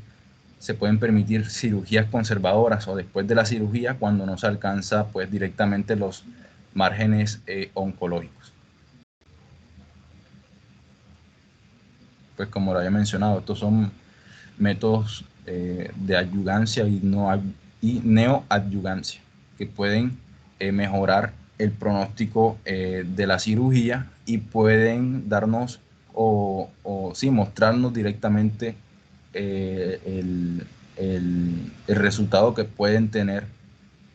cirugías conservadoras o después de la cirugía cuando no se alcanza pues directamente los márgenes oncológicos. Pues como lo había mencionado, estos son métodos de adyuvancia y neoadyuvancia que pueden mejorar el pronóstico de la cirugía y pueden darnos mostrarnos directamente el resultado que pueden tener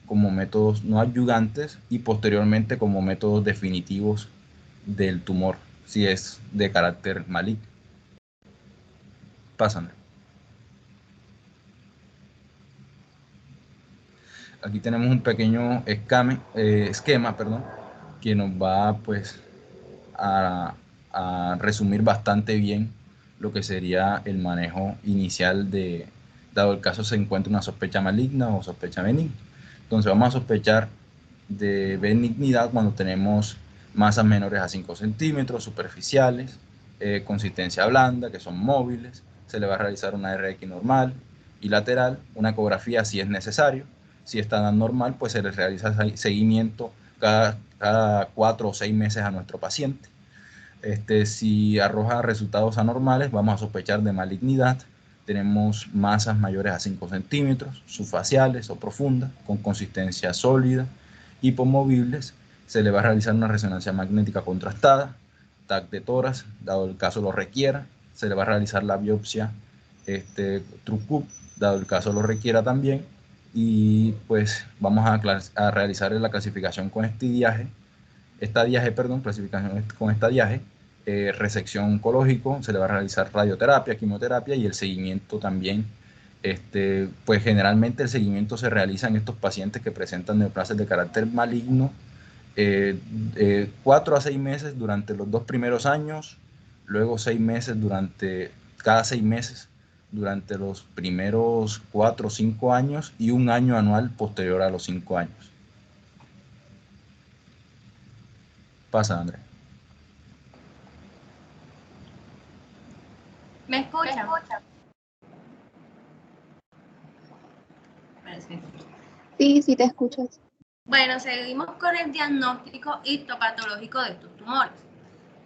como métodos no adyuvantes y posteriormente como métodos definitivos del tumor, si es de carácter maligno. Pásame. Aquí tenemos un pequeño esquema, que nos va pues a resumir bastante bien lo que sería el manejo inicial dado el caso se encuentra una sospecha maligna o sospecha benigna. Entonces vamos a sospechar de benignidad cuando tenemos masas menores a 5 centímetros, superficiales, consistencia blanda, que son móviles. Se le va a realizar una RX normal y lateral, una ecografía si es necesario. Si está normal, pues se le realiza seguimiento cada 4 o 6 meses a nuestro paciente. Si arroja resultados anormales, vamos a sospechar de malignidad. Tenemos masas mayores a 5 centímetros, subfaciales o profundas, con consistencia sólida, hipomovibles. Se le va a realizar una resonancia magnética contrastada, TAC de tórax, dado el caso lo requiera. Se le va a realizar la biopsia TrueCup, dado el caso lo requiera también. Y pues vamos a realizar la clasificación con clasificación con estadiaje, resección oncológico, se le va a realizar radioterapia, quimioterapia y el seguimiento también. Pues generalmente el seguimiento se realiza en estos pacientes que presentan neoplasias de carácter maligno 4 a 6 meses durante los 2 primeros años, luego 6 meses cada 6 meses durante los primeros 4 o 5 años y un año anual posterior a los 5 años. Pasa, André. ¿Me escuchan? Sí, sí te escuchas. Bueno, seguimos con el diagnóstico histopatológico de estos tumores.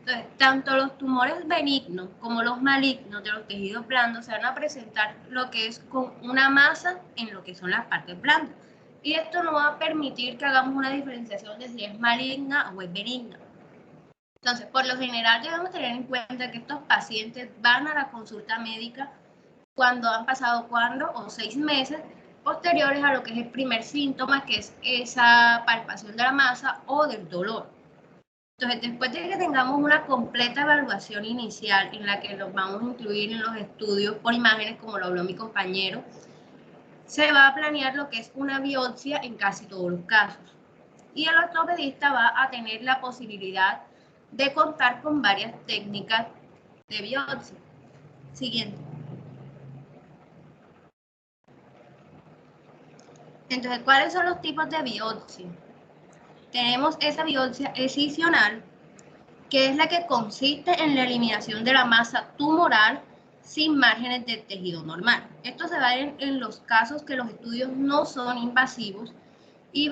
Entonces, tanto los tumores benignos como los malignos de los tejidos blandos se van a presentar lo que es con una masa en lo que son las partes blandas. Y esto nos va a permitir que hagamos una diferenciación de si es maligna o es benigna. Entonces, por lo general debemos tener en cuenta que estos pacientes van a la consulta médica cuando han pasado 4 o 6 meses posteriores a lo que es el primer síntoma, que es esa palpación de la masa o del dolor. Entonces, después de que tengamos una completa evaluación inicial en la que los vamos a incluir en los estudios por imágenes, como lo habló mi compañero, se va a planear lo que es una biopsia en casi todos los casos. Y el ortopedista va a tener la posibilidad de contar con varias técnicas de biopsia. Siguiente. Entonces, ¿cuáles son los tipos de biopsia? Tenemos esa biopsia excisional, que es la que consiste en la eliminación de la masa tumoral sin márgenes de tejido normal. Esto se va a ver en los casos que los estudios no son invasivos y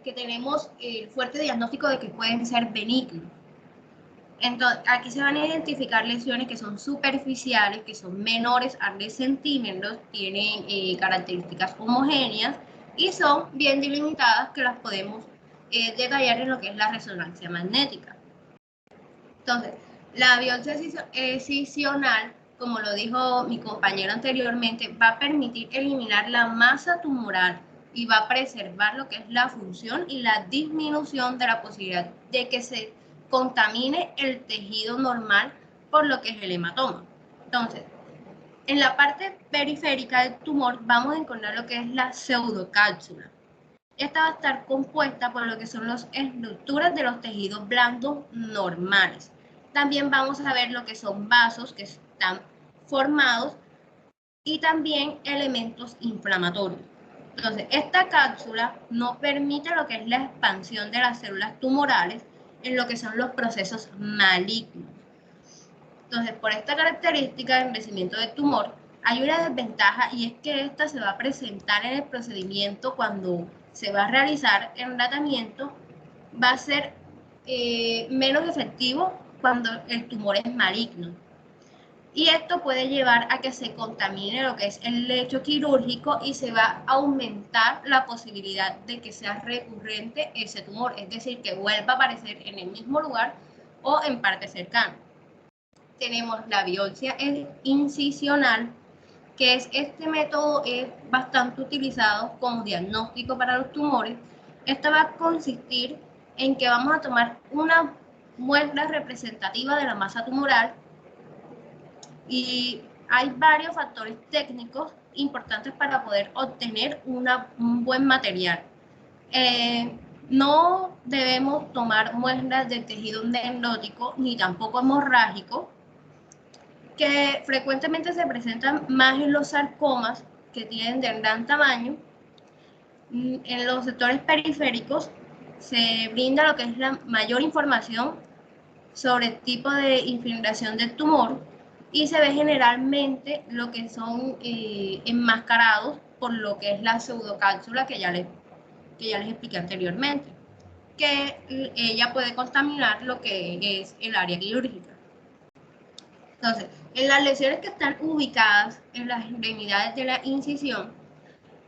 que tenemos el fuerte diagnóstico de que pueden ser benignos. Entonces, aquí se van a identificar lesiones que son superficiales, que son menores a 10 centímetros, tienen características homogéneas y son bien delimitadas, que las podemos detallar en lo que es la resonancia magnética. Entonces, la biopsia excisional, como lo dijo mi compañero anteriormente, va a permitir eliminar la masa tumoral y va a preservar lo que es la función y la disminución de la posibilidad de que se contamine el tejido normal por lo que es el hematoma. Entonces, en la parte periférica del tumor vamos a encontrar lo que es la pseudocápsula. Esta va a estar compuesta por lo que son las estructuras de los tejidos blandos normales. También vamos a ver lo que son vasos que están formados y también elementos inflamatorios. Entonces, esta cápsula no permite lo que es la expansión de las células tumorales en lo que son los procesos malignos. Entonces, por esta característica de envejecimiento del tumor, hay una desventaja y es que esta se va a presentar en el procedimiento cuando se va a realizar el tratamiento, va a ser menos efectivo cuando el tumor es maligno. Y esto puede llevar a que se contamine lo que es el lecho quirúrgico y se va a aumentar la posibilidad de que sea recurrente ese tumor, es decir, que vuelva a aparecer en el mismo lugar o en parte cercana. Tenemos la biopsia incisional, que este método es bastante utilizado como diagnóstico para los tumores. Esto va a consistir en que vamos a tomar una muestra representativa de la masa tumoral y hay varios factores técnicos importantes para poder obtener un buen material. No debemos tomar muestras de tejido necrótico ni tampoco hemorrágico, que frecuentemente se presentan más en los sarcomas que tienen de gran tamaño. En los sectores periféricos se brinda lo que es la mayor información sobre el tipo de infiltración del tumor y se ve generalmente lo que son enmascarados por lo que es la pseudocápsula que ya les expliqué anteriormente, que ella puede contaminar lo que es el área quirúrgica. Entonces, en las lesiones que están ubicadas en las extremidades de la incisión,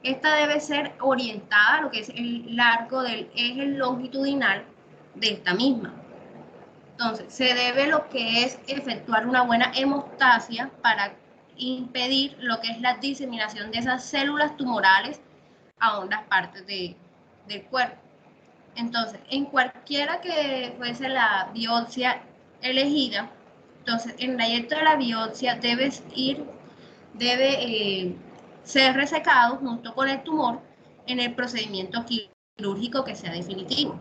esta debe ser orientada a lo que es el largo del eje longitudinal de esta misma. Entonces, se debe lo que es efectuar una buena hemostasia para impedir lo que es la diseminación de esas células tumorales a otras partes del cuerpo. Entonces, en cualquiera que fuese la biopsia elegida, entonces el trayecto de la biopsia debe ser resecado junto con el tumor en el procedimiento quirúrgico que sea definitivo.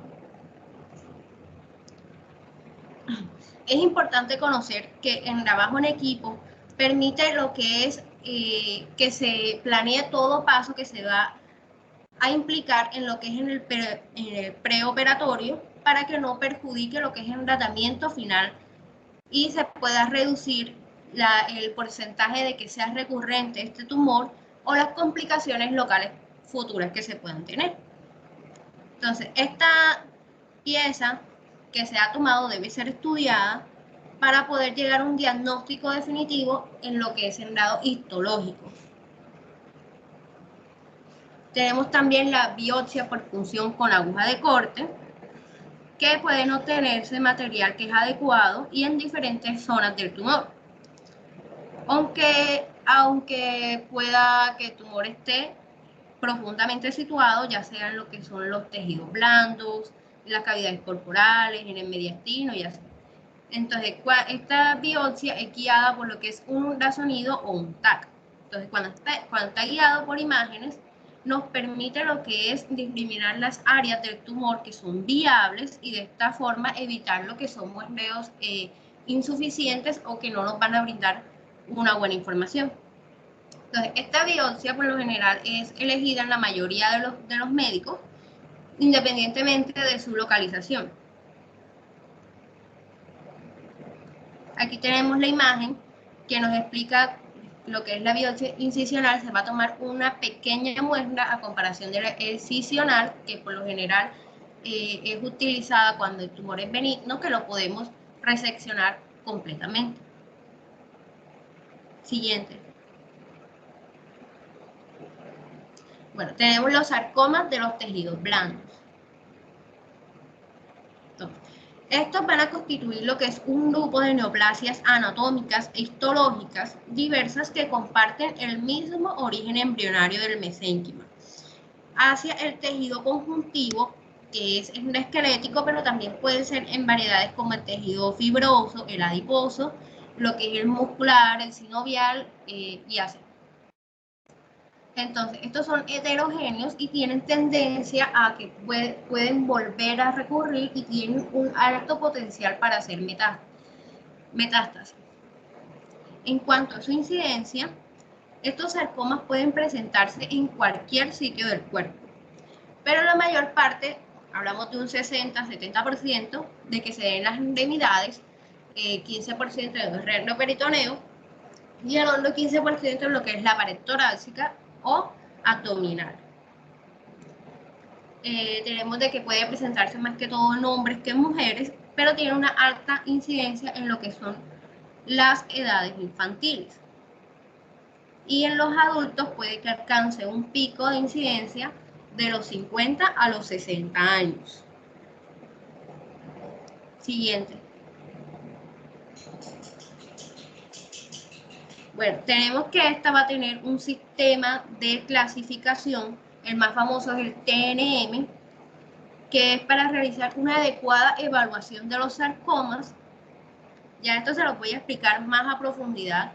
Es importante conocer que el trabajo en equipo permite lo que es que se planee todo paso que se va a implicar en lo que es en el preoperatorio para que no perjudique lo que es el tratamiento final y se pueda reducir el porcentaje de que sea recurrente este tumor o las complicaciones locales futuras que se puedan tener. Entonces, esta pieza que se ha tomado debe ser estudiada para poder llegar a un diagnóstico definitivo en lo que es el lado histológico. Tenemos también la biopsia por punción con aguja de corte, que pueden obtenerse material que es adecuado y en diferentes zonas del tumor. Aunque pueda que el tumor esté profundamente situado, ya sea en lo que son los tejidos blandos, en las cavidades corporales, en el mediastino y así. Entonces, esta biopsia es guiada por lo que es un ultrasonido o un TAC. Entonces, cuando está guiado por imágenes, nos permite lo que es discriminar las áreas del tumor que son viables y de esta forma evitar lo que son muestreos insuficientes o que no nos van a brindar una buena información. Entonces, esta biopsia por lo general es elegida en la mayoría de los médicos, independientemente de su localización. Aquí tenemos la imagen que nos explica lo que es la biopsia incisional. Se va a tomar una pequeña muestra a comparación de la excisional, que por lo general es utilizada cuando el tumor es benigno, que lo podemos reseccionar completamente. Siguiente. Bueno, tenemos los sarcomas de los tejidos blandos. Entonces, estos van a constituir lo que es un grupo de neoplasias anatómicas e histológicas diversas que comparten el mismo origen embrionario del mesénquima hacia el tejido conjuntivo, que es esquelético, pero también puede ser en variedades como el tejido fibroso, el adiposo, lo que es el muscular, el sinovial y así. Entonces, estos son heterogéneos y tienen tendencia a que pueden volver a recurrir y tienen un alto potencial para hacer metástasis. En cuanto a su incidencia, estos sarcomas pueden presentarse en cualquier sitio del cuerpo, pero la mayor parte, hablamos de un 60-70%, de que se den las extremidades, 15% de los retroperitoneos y el otro 15% en lo que es la pared torácica o abdominal. Tenemos de que puede presentarse más que todo en hombres que en mujeres, pero tiene una alta incidencia en lo que son las edades infantiles. Y en los adultos puede que alcance un pico de incidencia de los 50 a los 60 años. Siguiente. Bueno, tenemos que esta va a tener un sistema de clasificación. El más famoso es el TNM, que es para realizar una adecuada evaluación de los sarcomas. Ya esto se lo voy a explicar más a profundidad.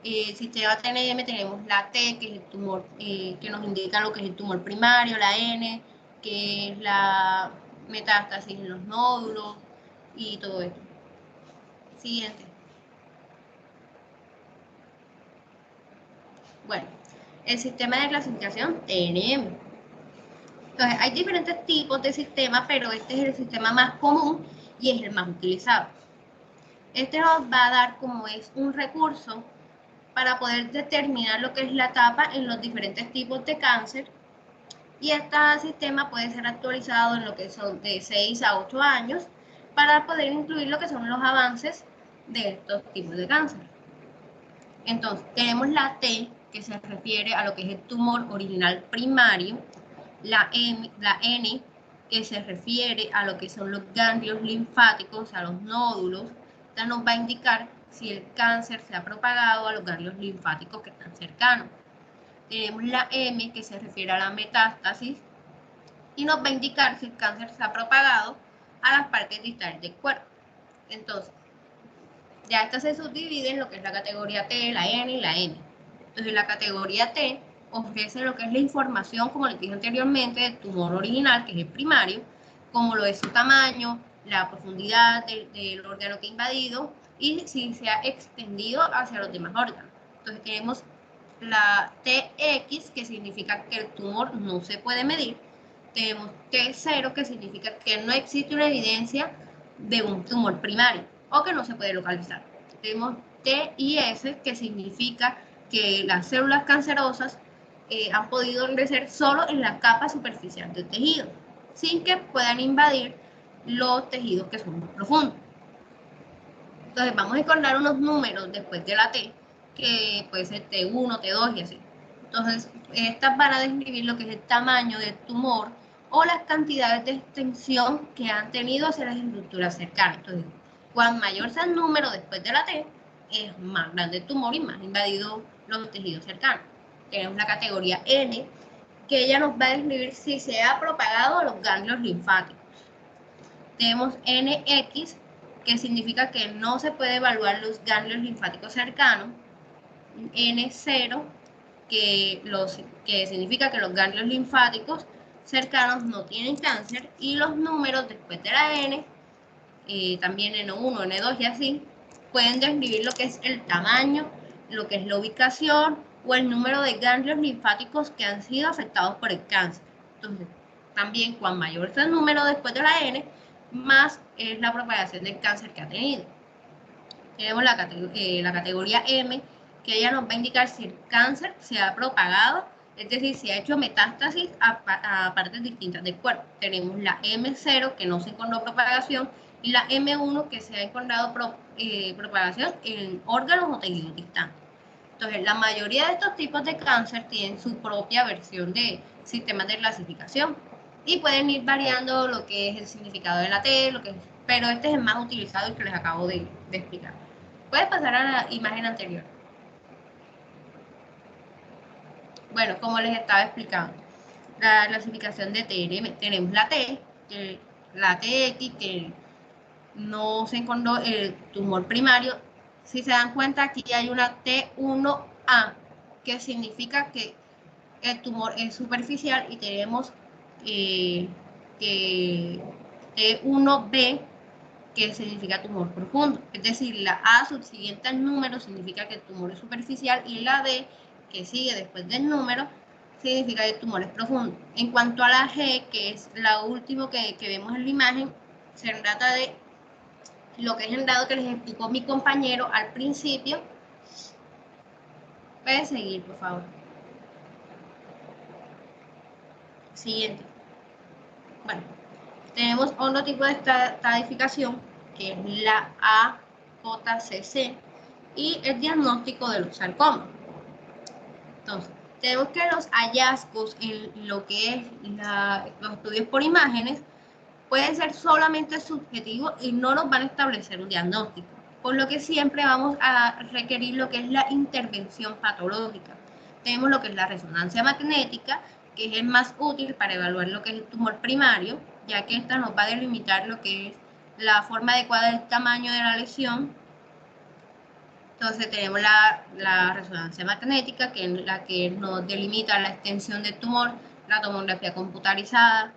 El sistema TNM tenemos la T, que es el tumor, que nos indica lo que es el tumor primario, la N, que es la metástasis en los nódulos y todo esto. Siguiente. Bueno, el sistema de clasificación TNM. Entonces, hay diferentes tipos de sistemas, pero este es el sistema más común y es el más utilizado. Este nos va a dar como es un recurso para poder determinar lo que es la etapa en los diferentes tipos de cáncer, y este sistema puede ser actualizado en lo que son de 6 a 8 años para poder incluir lo que son los avances de estos tipos de cáncer. Entonces, tenemos la T, que se refiere a lo que es el tumor original primario, la N, que se refiere a lo que son los ganglios linfáticos, a los nódulos. Esta nos va a indicar si el cáncer se ha propagado a los ganglios linfáticos que están cercanos. Tenemos la M, que se refiere a la metástasis, y nos va a indicar si el cáncer se ha propagado a las partes distales del cuerpo. Entonces, ya esta se subdivide en lo que es la categoría T, la N y la M. Entonces, la categoría T ofrece lo que es la información, como les dije anteriormente, del tumor original, que es el primario, como lo es su tamaño, la profundidad del órgano que ha invadido y si se ha extendido hacia los demás órganos. Entonces, tenemos la TX, que significa que el tumor no se puede medir. Tenemos T0, que significa que no existe una evidencia de un tumor primario o que no se puede localizar. Tenemos TIS, que significa que las células cancerosas han podido crecer solo en la capa superficial del tejido, sin que puedan invadir los tejidos que son más profundos. Entonces vamos a encontrar unos números después de la T, que puede ser T1, T2 y así. Entonces, estas van a describir lo que es el tamaño del tumor o las cantidades de extensión que han tenido hacia las estructuras cercanas. Entonces, cuanto mayor sea el número después de la T, es más grande el tumor y más invadido los tejidos cercanos. Tenemos la categoría N, que ella nos va a describir si se ha propagado a los ganglios linfáticos. Tenemos NX, que significa que no se puede evaluar los ganglios linfáticos cercanos. N0, que significa que los ganglios linfáticos cercanos no tienen cáncer, y los números después de la N, también N1, N2 y así, pueden describir lo que es el tamaño, lo que es la ubicación o el número de ganglios linfáticos que han sido afectados por el cáncer. Entonces, también cuanto mayor sea el número después de la N, más es la propagación del cáncer que ha tenido. Tenemos la categoría M, que ella nos va a indicar si el cáncer se ha propagado, es decir, si ha hecho metástasis a partes distintas del cuerpo. Tenemos la M0, que no se encontró propagación, y la M1, que se ha encontrado propagación en órganos o tejidos distantes. Entonces, la mayoría de estos tipos de cáncer tienen su propia versión de sistemas de clasificación y pueden ir variando lo que es el significado de la T, pero este es el más utilizado y que les acabo de explicar. Puedes pasar a la imagen anterior. Bueno, como les estaba explicando, la clasificación de TNM, tenemos la T, la TX, que no se encontró el tumor primario. Si se dan cuenta, aquí hay una T1A, que significa que el tumor es superficial, y tenemos que T1B, que significa tumor profundo. Es decir, la A subsiguiente al número significa que el tumor es superficial, y la D, que sigue después del número, significa que el tumor es profundo. En cuanto a la G, que es la última que vemos en la imagen, se trata de lo que es el dado que les explicó mi compañero al principio. Pueden seguir, por favor. Siguiente. Bueno, tenemos otro tipo de estratificación, que es la AJCC, y el diagnóstico de los sarcomas. Entonces, tenemos que los hallazgos en lo que es los estudios por imágenes pueden ser solamente subjetivos y no nos van a establecer un diagnóstico. por lo que siempre vamos a requerir lo que es la intervención patológica. Tenemos lo que es la resonancia magnética, que es el más útil para evaluar lo que es el tumor primario, ya que esta nos va a delimitar lo que es la forma adecuada del tamaño de la lesión. Entonces tenemos la resonancia magnética, que es la que nos delimita la extensión del tumor, la tomografía computarizada,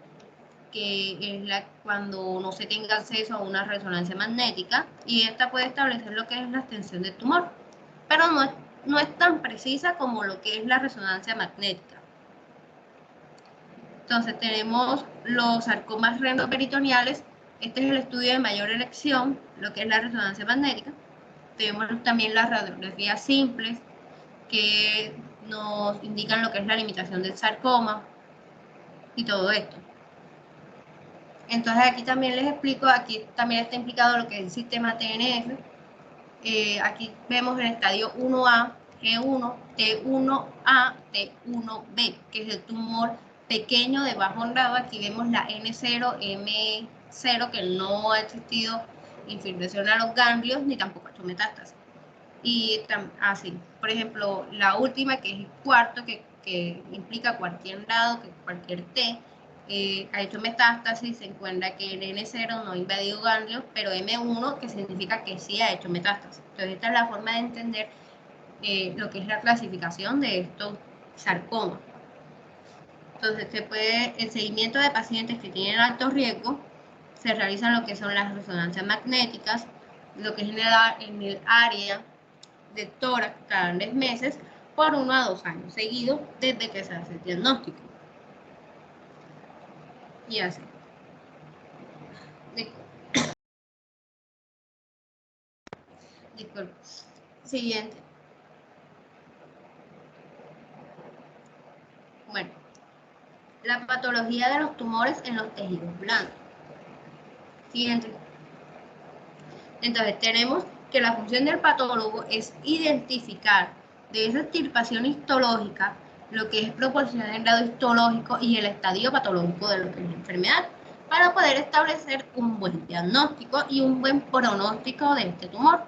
que es cuando no se tenga acceso a una resonancia magnética, y esta puede establecer lo que es la extensión del tumor, pero no es tan precisa como lo que es la resonancia magnética. Entonces tenemos los sarcomas rendoperitoneales. Este es el estudio de mayor elección, lo que es la resonancia magnética. Tenemos también las radiografías simples, que nos indican lo que es la limitación del sarcoma y todo esto. Entonces aquí también les explico, aquí también está implicado lo que es el sistema TNF. Aquí vemos el estadio 1A, G1, T1A, T1B, que es el tumor pequeño de bajo grado. Aquí vemos la N0, M0, que no ha existido infiltración a los ganglios, ni tampoco ha hecho metástasis. Y así, por ejemplo, la última, que es el cuarto, que implica cualquier grado, que cualquier T, ha hecho metástasis, se encuentra que el N0 no ha invadido ganglios, pero M1, que significa que sí ha hecho metástasis. Entonces, esta es la forma de entender lo que es la clasificación de estos sarcomas. Entonces, el seguimiento de pacientes que tienen alto riesgo, se realizan lo que son las resonancias magnéticas, lo que es en el área de tórax cada 3 meses por 1 a 2 años seguidos desde que se hace el diagnóstico. Y así. Disculpe. Siguiente. Bueno, la patología de los tumores en los tejidos blandos. Siguiente. Entonces tenemos que la función del patólogo es identificar de esa extirpación histológica lo que es proporcionar el grado histológico y el estadio patológico de lo que es la enfermedad, para poder establecer un buen diagnóstico y un buen pronóstico de este tumor.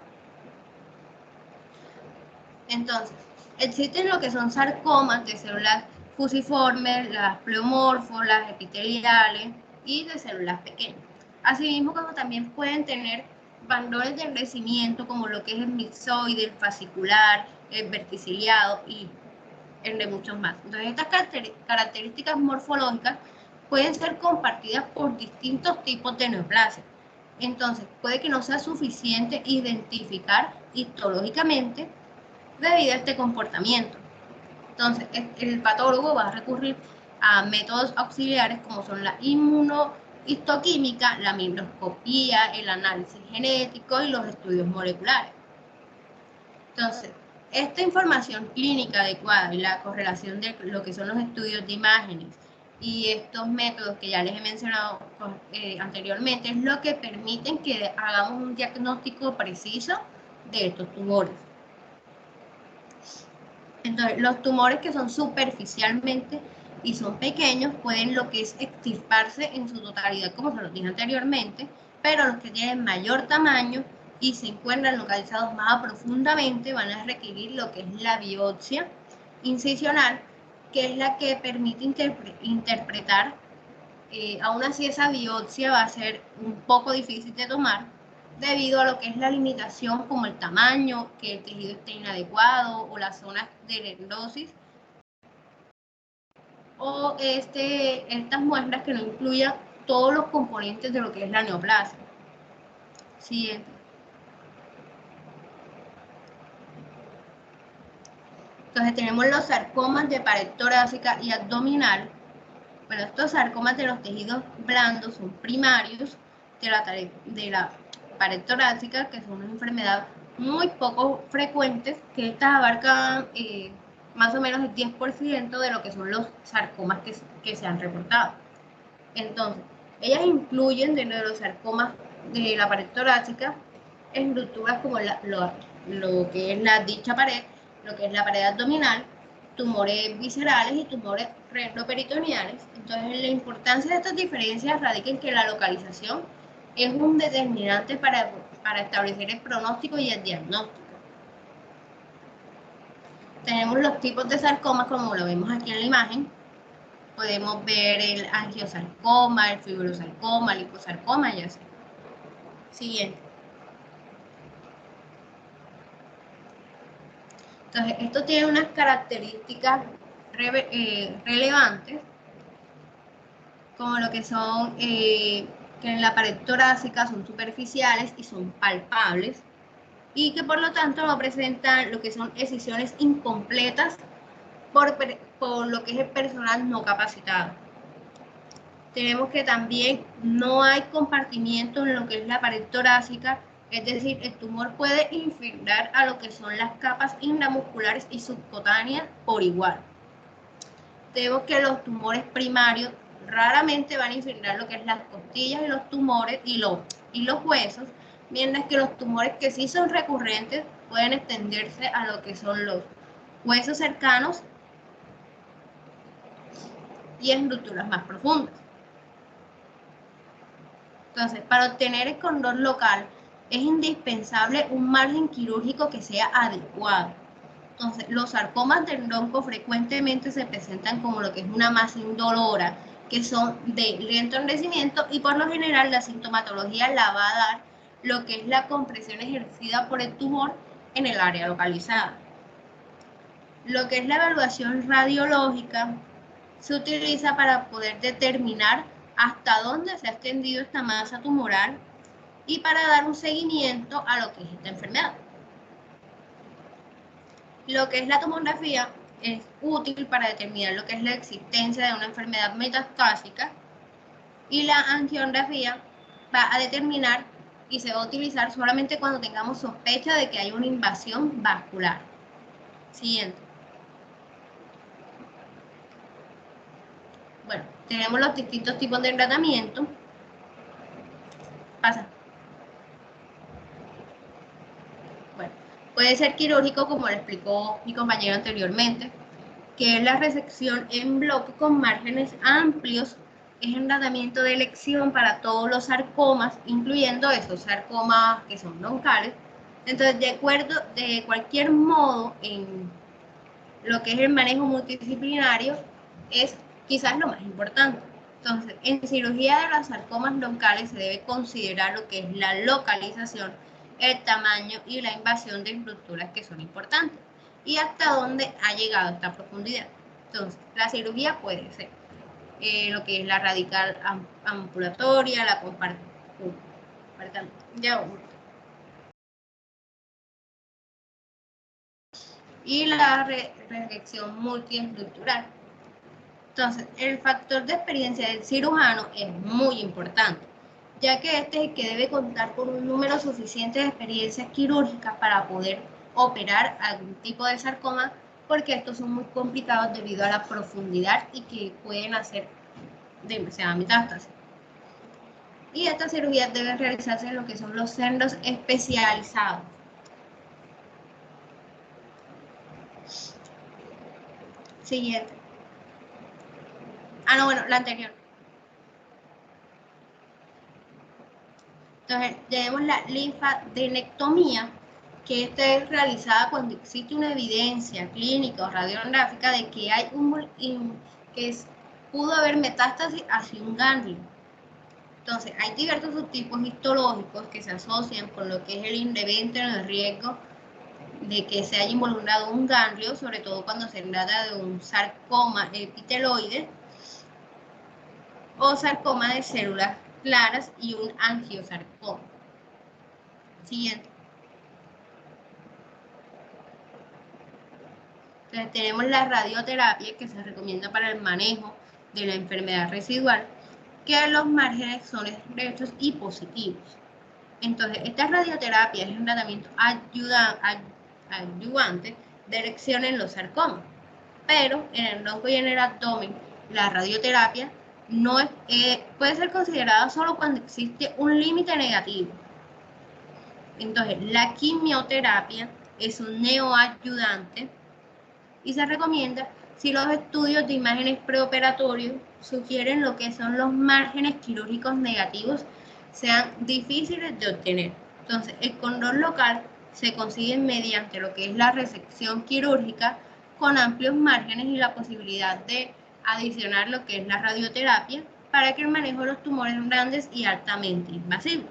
Entonces, existen lo que son sarcomas de células fusiformes, las pleomorfos, las epiteliales y de células pequeñas. Asimismo, como también pueden tener bandones de crecimiento como lo que es el mixoide, el fascicular, el verticiliado y el de muchos más. Entonces, estas características morfológicas pueden ser compartidas por distintos tipos de neoplasia. Entonces, puede que no sea suficiente identificar histológicamente debido a este comportamiento. Entonces, el patólogo va a recurrir a métodos auxiliares como son la inmunohistoquímica, la microscopía, el análisis genético y los estudios moleculares. Entonces, esta información clínica adecuada y la correlación de lo que son los estudios de imágenes y estos métodos que ya les he mencionado anteriormente es lo que permiten que hagamos un diagnóstico preciso de estos tumores. Entonces, los tumores que son superficialmente y son pequeños pueden lo que es extirparse en su totalidad, como se los dije anteriormente, pero los que tienen mayor tamaño y se encuentran localizados más profundamente van a requerir lo que es la biopsia incisional, que es la que permite interpretar. Aún así, esa biopsia va a ser un poco difícil de tomar debido a lo que es la limitación como el tamaño, que el tejido esté inadecuado o las zonas de necrosis, o estas muestras que no incluyan todos los componentes de lo que es la neoplasia. Siguiente. Entonces tenemos los sarcomas de pared torácica y abdominal. Bueno, estos sarcomas de los tejidos blandos son primarios de la pared torácica, que son una enfermedad muy poco frecuentes, que estas abarcan más o menos el 10% de lo que son los sarcomas que se han reportado. Entonces, ellas incluyen dentro de los sarcomas de la pared torácica estructuras como lo que es la dicha pared, lo que es la pared abdominal, tumores viscerales y tumores rendoperitoneales. Entonces, la importancia de estas diferencias radica en que la localización es un determinante para establecer el pronóstico y el diagnóstico. Tenemos los tipos de sarcomas como lo vemos aquí en la imagen. Podemos ver el angiosarcoma, el fibrosarcoma, el liposarcoma y así. Siguiente. Entonces, esto tiene unas características relevantes, como lo que son que en la pared torácica son superficiales y son palpables, y que por lo tanto no presentan lo que son excisiones incompletas por lo que es el personal no capacitado. Tenemos que también no hay compartimiento en lo que es la pared torácica, es decir, el tumor puede infiltrar a lo que son las capas intramusculares y subcutáneas por igual. Tenemos que los tumores primarios raramente van a infiltrar lo que es las costillas y los tumores y los huesos, mientras que los tumores que sí son recurrentes pueden extenderse a lo que son los huesos cercanos y estructuras más profundas. Entonces, para obtener el control local es indispensable un margen quirúrgico que sea adecuado. Entonces, los sarcomas del tronco frecuentemente se presentan como lo que es una masa indolora, que son de lento endurecimiento, y por lo general la sintomatología la va a dar lo que es la compresión ejercida por el tumor en el área localizada. Lo que es la evaluación radiológica se utiliza para poder determinar hasta dónde se ha extendido esta masa tumoral y para dar un seguimiento a lo que es esta enfermedad. Lo que es la tomografía es útil para determinar lo que es la existencia de una enfermedad metastásica, y la angiografía va a determinar y se va a utilizar solamente cuando tengamos sospecha de que hay una invasión vascular. Siguiente. Bueno, tenemos los distintos tipos de tratamiento. Pasa. Bueno, puede ser quirúrgico, como le explicó mi compañero anteriormente, que es la resección en bloque con márgenes amplios. Es un tratamiento de elección para todos los sarcomas, incluyendo esos sarcomas que son troncales. Entonces, de cualquier modo, en lo que es el manejo multidisciplinario, es quizás lo más importante. Entonces, en cirugía de los sarcomas troncales se debe considerar lo que es la localización, el tamaño y la invasión de estructuras que son importantes, y hasta dónde ha llegado esta profundidad. Entonces, la cirugía puede ser lo que es la radical ambulatoria, la y la resección multiestructural. Entonces, el factor de experiencia del cirujano es muy importante, ya que este es el que debe contar con un número suficiente de experiencias quirúrgicas para poder operar algún tipo de sarcoma, porque estos son muy complicados debido a la profundidad y que pueden hacer demasiada metástasis. Y estas cirugías deben realizarse en lo que son los centros especializados. Siguiente. No, bueno, la anterior. Entonces, tenemos la linfadenectomía, que esta es realizada cuando existe una evidencia clínica o radiográfica de que hay pudo haber metástasis hacia un ganglio. Entonces, hay diversos subtipos histológicos que se asocian con lo que es el incremento en el riesgo de que se haya involucrado un ganglio, sobre todo cuando se trata de un sarcoma epiteloide o sarcoma de células claras y un angiosarcoma. Siguiente. Entonces, tenemos la radioterapia, que se recomienda para el manejo de la enfermedad residual, que los márgenes son estrechos y positivos. Entonces, esta radioterapia es un tratamiento ayudante de elección en los sarcomas, pero en el tronco y en el abdomen, la radioterapia no puede ser considerada solo cuando existe un límite negativo. Entonces, la quimioterapia es un neoayudante y se recomienda si los estudios de imágenes preoperatorios sugieren lo que son los márgenes quirúrgicos negativos sean difíciles de obtener. Entonces, el condón local se consigue mediante lo que es la resección quirúrgica con amplios márgenes y la posibilidad de adicionar lo que es la radioterapia para que el manejo de los tumores grandes y altamente invasivos.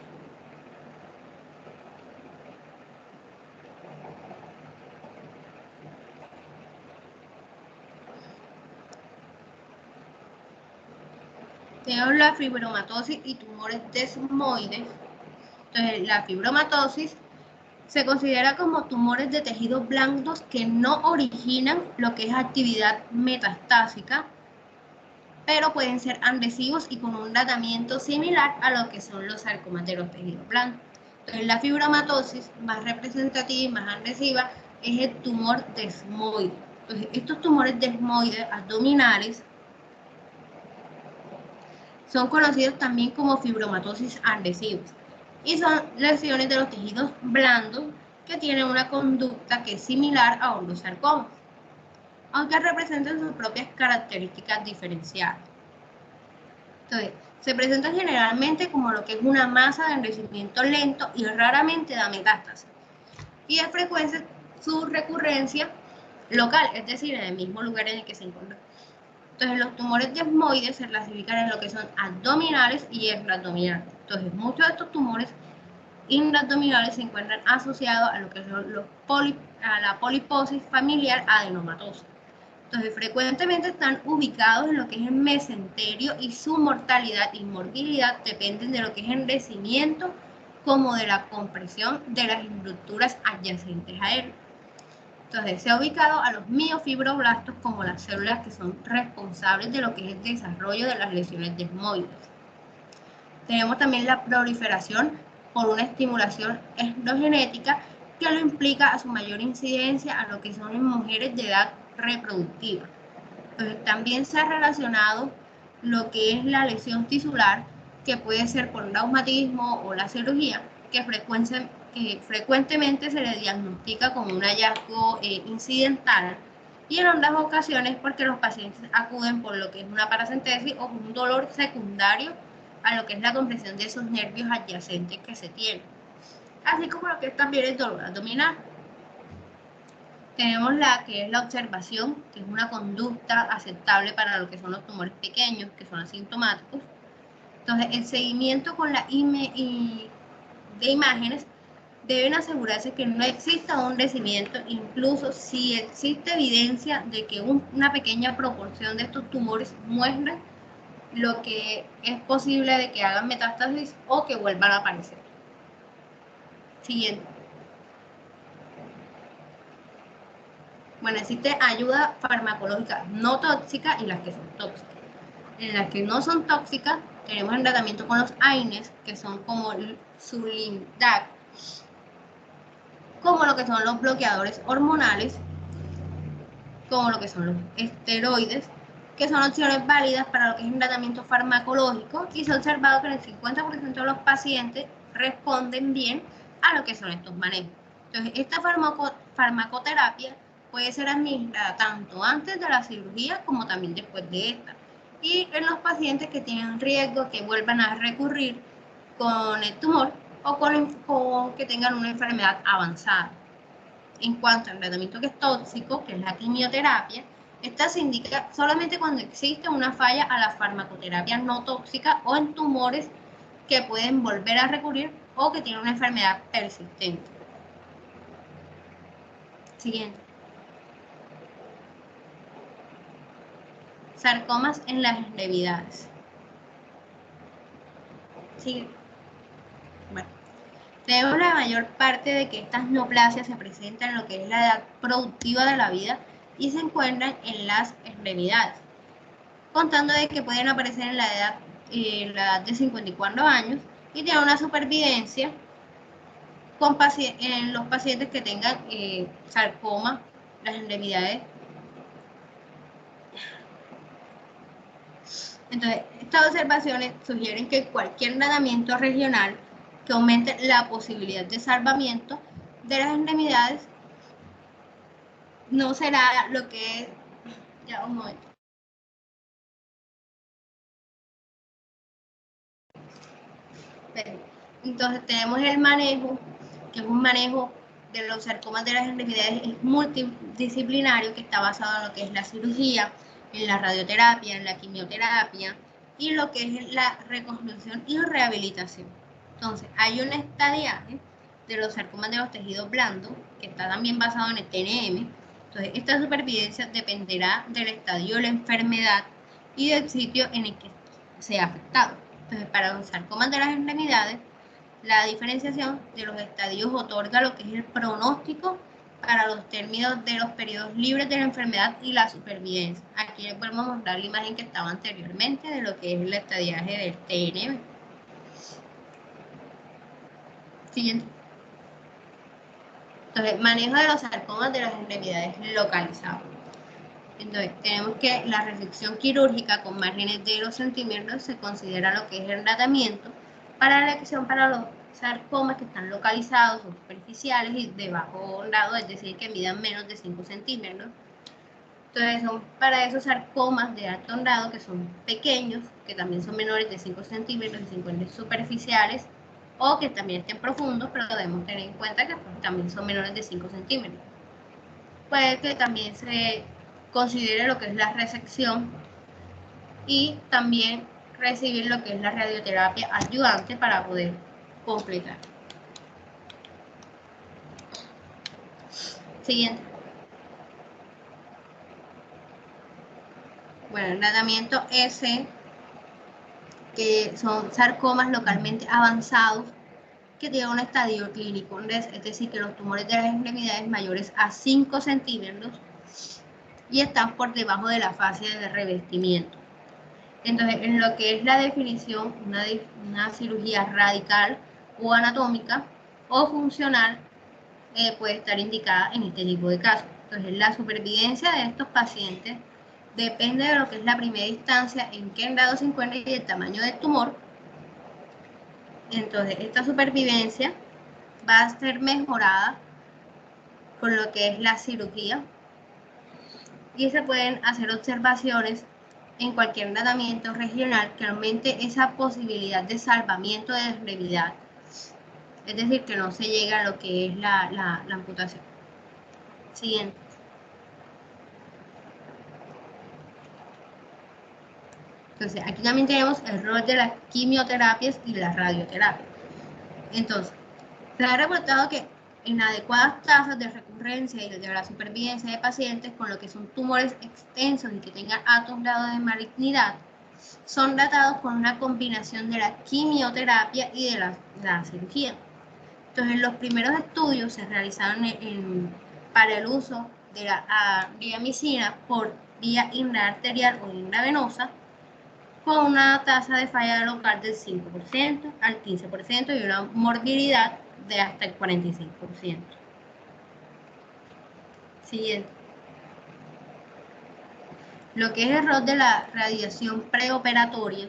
Tenemos la fibromatosis y tumores desmoides. Entonces, la fibromatosis se considera como tumores de tejidos blandos que no originan lo que es actividad metastásica, pero pueden ser agresivos y con un tratamiento similar a lo que son los sarcomas de los tejidos blandos. Entonces, la fibromatosis más representativa y más agresiva es el tumor desmoide. Entonces, estos tumores desmoides abdominales son conocidos también como fibromatosis agresivas y son lesiones de los tejidos blandos que tienen una conducta que es similar a los sarcomas, aunque representan sus propias características diferenciadas. Entonces, se presentan generalmente como lo que es una masa de enriquecimiento lento y raramente da metástasis. Y es frecuente su recurrencia local, es decir, en el mismo lugar en el que se encuentra. Entonces, los tumores desmoides se clasifican en lo que son abdominales y extraabdominales. Entonces, muchos de estos tumores intraabdominales se encuentran asociados a lo que son a la poliposis familiar adenomatosa. Entonces, frecuentemente están ubicados en lo que es el mesenterio y su mortalidad y morbilidad dependen de lo que es endurecimiento como de la compresión de las estructuras adyacentes a él. Entonces, se ha ubicado a los miofibroblastos como las células que son responsables de lo que es el desarrollo de las lesiones desmoides. Tenemos también la proliferación por una estimulación endogenética que lo implica a su mayor incidencia a lo que son en mujeres de edad reproductiva. Entonces, también se ha relacionado lo que es la lesión tisular, que puede ser por traumatismo o la cirugía, que frecuentemente se le diagnostica como un hallazgo incidental y en otras ocasiones porque los pacientes acuden por lo que es una paracentesis o un dolor secundario a lo que es la compresión de esos nervios adyacentes que se tienen, así como lo que es también el dolor abdominal. Tenemos la que es la observación, que es una conducta aceptable para lo que son los tumores pequeños, que son asintomáticos. Entonces, el seguimiento con la de imágenes deben asegurarse que no exista un crecimiento, incluso si existe evidencia de que una pequeña proporción de estos tumores muestran lo que es posible de que hagan metástasis o que vuelvan a aparecer. Siguiente. Bueno, existe ayuda farmacológica no tóxica y las que son tóxicas. En las que no son tóxicas, tenemos el tratamiento con los AINES, que son como el Sulindac, como lo que son los bloqueadores hormonales, como lo que son los esteroides, que son opciones válidas para lo que es un tratamiento farmacológico y se ha observado que el 50% de los pacientes responden bien a lo que son estos manejos. Entonces, esta farmacoterapia puede ser administrada tanto antes de la cirugía como también después de esta. Y en los pacientes que tienen riesgo que vuelvan a recurrir con el tumor o con que tengan una enfermedad avanzada. En cuanto al tratamiento que es tóxico, que es la quimioterapia, esta se indica solamente cuando existe una falla a la farmacoterapia no tóxica o en tumores que pueden volver a recurrir o que tienen una enfermedad persistente. Siguiente. Sarcomas en las extremidades. Sigue. Bueno, tenemos la mayor parte de que estas neoplasias se presentan en lo que es la edad productiva de la vida y se encuentran en las extremidades, contando de que pueden aparecer en la edad de 54 años y tienen una supervivencia en los pacientes que tengan sarcoma, las extremidades. Entonces, estas observaciones sugieren que cualquier tratamiento regional que aumente la posibilidad de salvamiento de las extremidades no será lo que es. Ya, un momento. Entonces tenemos el manejo, que es un manejo de los sarcomas de las extremidades, es multidisciplinario, que está basado en lo que es la cirugía, en la radioterapia, en la quimioterapia y lo que es la reconstrucción y rehabilitación. Entonces hay un estadiaje de los sarcomas de los tejidos blandos, que está también basado en el TNM. Entonces esta supervivencia dependerá del estadio de la enfermedad y del sitio en el que sea afectado. Entonces para los sarcomas de las extremidades, la diferenciación de los estadios otorga lo que es el pronóstico para los términos de los periodos libres de la enfermedad y la supervivencia. Aquí les vuelvo a mostrar la imagen que estaba anteriormente de lo que es el estadiaje del TNM. Siguiente. Entonces, manejo de los sarcomas de las extremidades localizados. Entonces, tenemos que la resección quirúrgica con márgenes de 2 centímetros se considera lo que es el tratamiento para la elección para los sarcomas que están localizados o superficiales y de bajo grado, es decir, que midan menos de 5 centímetros. Entonces, son para esos sarcomas de alto grado que son pequeños, que también son menores de 5 centímetros y se encuentran superficiales, o que también estén profundos, pero debemos tener en cuenta que pues, también son menores de 5 centímetros. Puede que también se considere lo que es la resección y también recibir lo que es la radioterapia ayudante para poder completar. Siguiente. Bueno, el tratamiento S, que son sarcomas localmente avanzados que tienen un estadio clínico, es decir, que los tumores de las extremidades mayores a 5 centímetros y están por debajo de la fase de revestimiento. Entonces, en lo que es la definición, una cirugía radical o anatómica o funcional puede estar indicada en este tipo de casos. Entonces, la supervivencia de estos pacientes depende de lo que es la primera instancia, en qué grado se encuentra y el tamaño del tumor. Entonces, esta supervivencia va a ser mejorada con lo que es la cirugía y se pueden hacer observaciones en cualquier tratamiento regional que aumente esa posibilidad de salvamiento de extremidad, es decir, que no se llega a lo que es la amputación. Siguiente. Entonces, aquí también tenemos el rol de las quimioterapias y la radioterapia. Entonces, se ha reportado que inadecuadas tasas de recurrencia y de la supervivencia de pacientes con lo que son tumores extensos y que tengan altos grados de malignidad son tratados con una combinación de la quimioterapia y de la cirugía. Entonces, los primeros estudios se realizaron para el uso de la riamicina por vía intraarterial o intravenosa con una tasa de falla local del 5% al 15% y una morbilidad de hasta el 45%. Siguiente. Lo que es el rol de la radiación preoperatoria,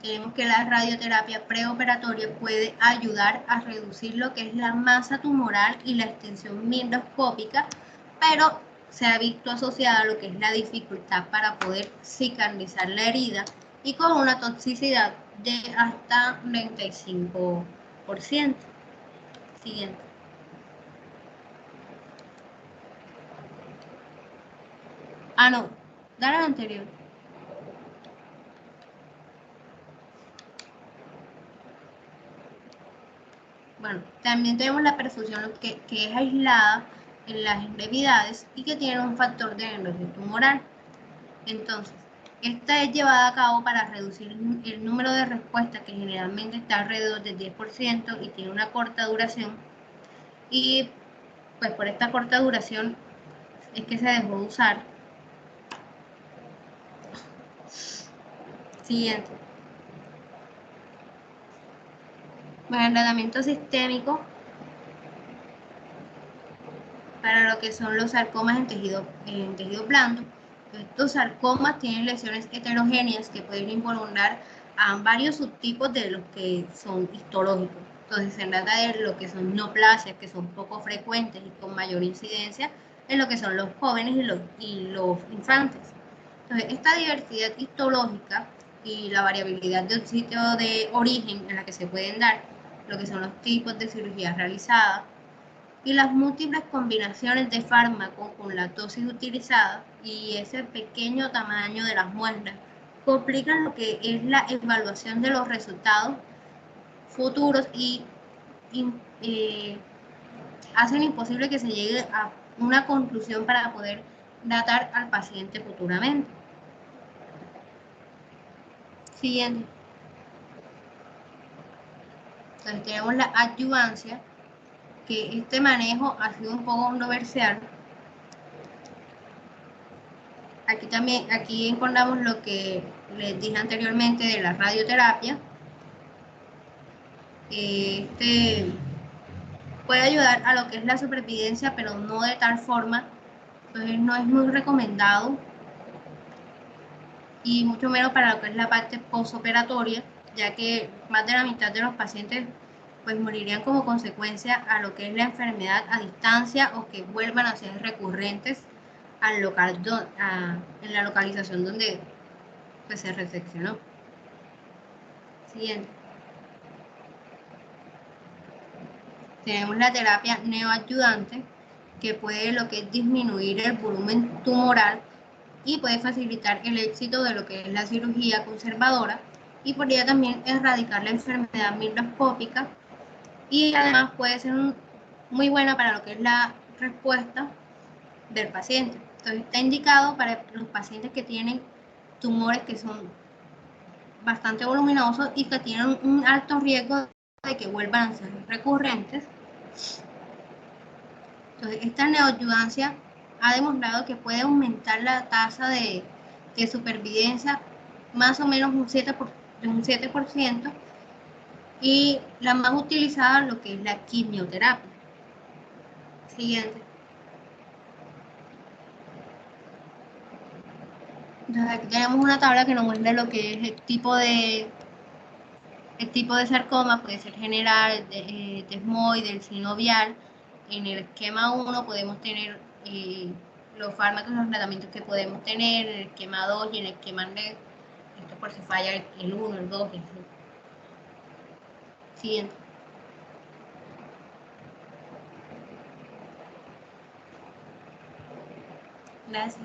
tenemos que la radioterapia preoperatoria puede ayudar a reducir lo que es la masa tumoral y la extensión microscópica, pero se ha visto asociada a lo que es la dificultad para poder cicatrizar la herida y con una toxicidad de hasta 95%. Siguiente. Ah, no, dale al anterior. Bueno, también tenemos la perfusión que es aislada en las extremidades y que tiene un factor de enrojecimiento tumoral. Entonces, esta es llevada a cabo para reducir el número de respuestas, que generalmente está alrededor del 10% y tiene una corta duración. Y pues por esta corta duración es que se dejó de usar. Siguiente. Bueno, el tratamiento sistémico para lo que son los sarcomas en tejido blando. Estos sarcomas tienen lesiones heterogéneas que pueden involucrar a varios subtipos de los que son histológicos. Entonces se trata de lo que son neoplasias, que son poco frecuentes y con mayor incidencia en lo que son los jóvenes y los infantes. Entonces esta diversidad histológica y la variabilidad del sitio de origen en la que se pueden dar lo que son los tipos de cirugía realizada y las múltiples combinaciones de fármacos con la dosis utilizada y ese pequeño tamaño de las muestras complican lo que es la evaluación de los resultados futuros y hacen imposible que se llegue a una conclusión para poder tratar al paciente futuramente. Siguiente. Entonces tenemos la adyuvancia, que este manejo ha sido un poco controversial. Aquí encontramos lo que les dije anteriormente de la radioterapia. Este puede ayudar a lo que es la supervivencia, pero no de tal forma, entonces no es muy recomendado y mucho menos para lo que es la parte postoperatoria, ya que más de la mitad de los pacientes pues morirían como consecuencia a lo que es la enfermedad a distancia o que vuelvan a ser recurrentes al local en la localización donde pues, se reseccionó. Siguiente. Tenemos la terapia neoadyuvante, que puede lo que es disminuir el volumen tumoral y puede facilitar el éxito de lo que es la cirugía conservadora y podría también erradicar la enfermedad microscópica y además puede ser muy buena para lo que es la respuesta del paciente. Entonces está indicado para los pacientes que tienen tumores que son bastante voluminosos y que tienen un alto riesgo de que vuelvan a ser recurrentes. Entonces esta neoadyuvancia ha demostrado que puede aumentar la tasa de supervivencia más o menos un 7% y la más utilizada lo que es la quimioterapia. Siguiente. Entonces aquí tenemos una tabla que nos muestra lo que es el tipo de sarcoma, puede ser general, desmoide, el sinovial. En el esquema 1 podemos tener los fármacos, los tratamientos que podemos tener, en el esquema 2 y en el esquema 3. Esto por si falla el 1, el 2 y el 3. Siguiente. Gracias.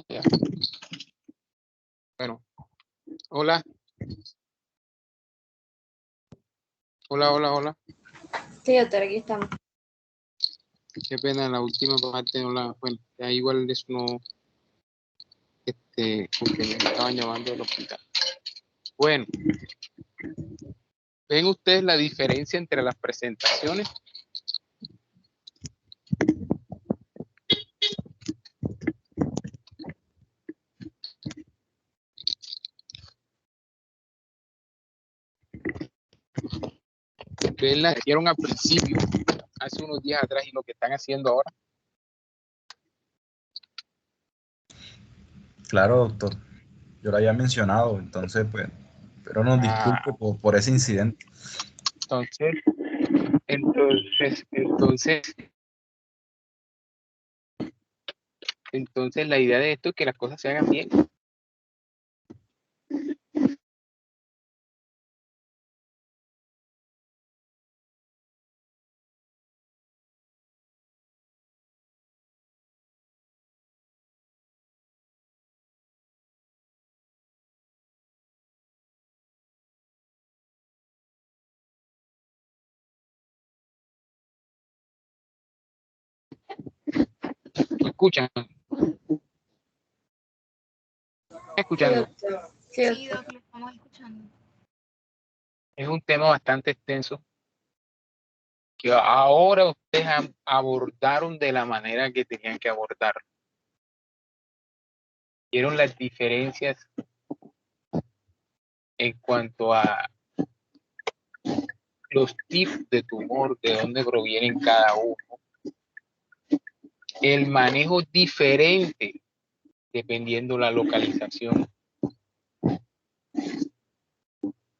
Ya. Bueno, hola. Hola. Sí, doctor, aquí estamos. Qué pena, la última parte no la. Bueno, ya igual eso no. Porque me estaban llamando del hospital. Bueno, ¿ven ustedes la diferencia entre las presentaciones? Ustedes la hicieron al principio, hace unos días atrás, y lo que están haciendo ahora. Claro, doctor. Yo lo había mencionado, entonces, pues, pero nos disculpe por ese incidente. Entonces la idea de esto es que las cosas se hagan bien. escuchan? ¿Me escuchando? Sí, Sí, doctor. Doc, lo estamos escuchando. Es un tema bastante extenso que ahora ustedes abordaron de la manera que tenían que abordar. Vieron las diferencias en cuanto a los tipos de tumor, de dónde provienen cada uno, el manejo diferente dependiendo la localización.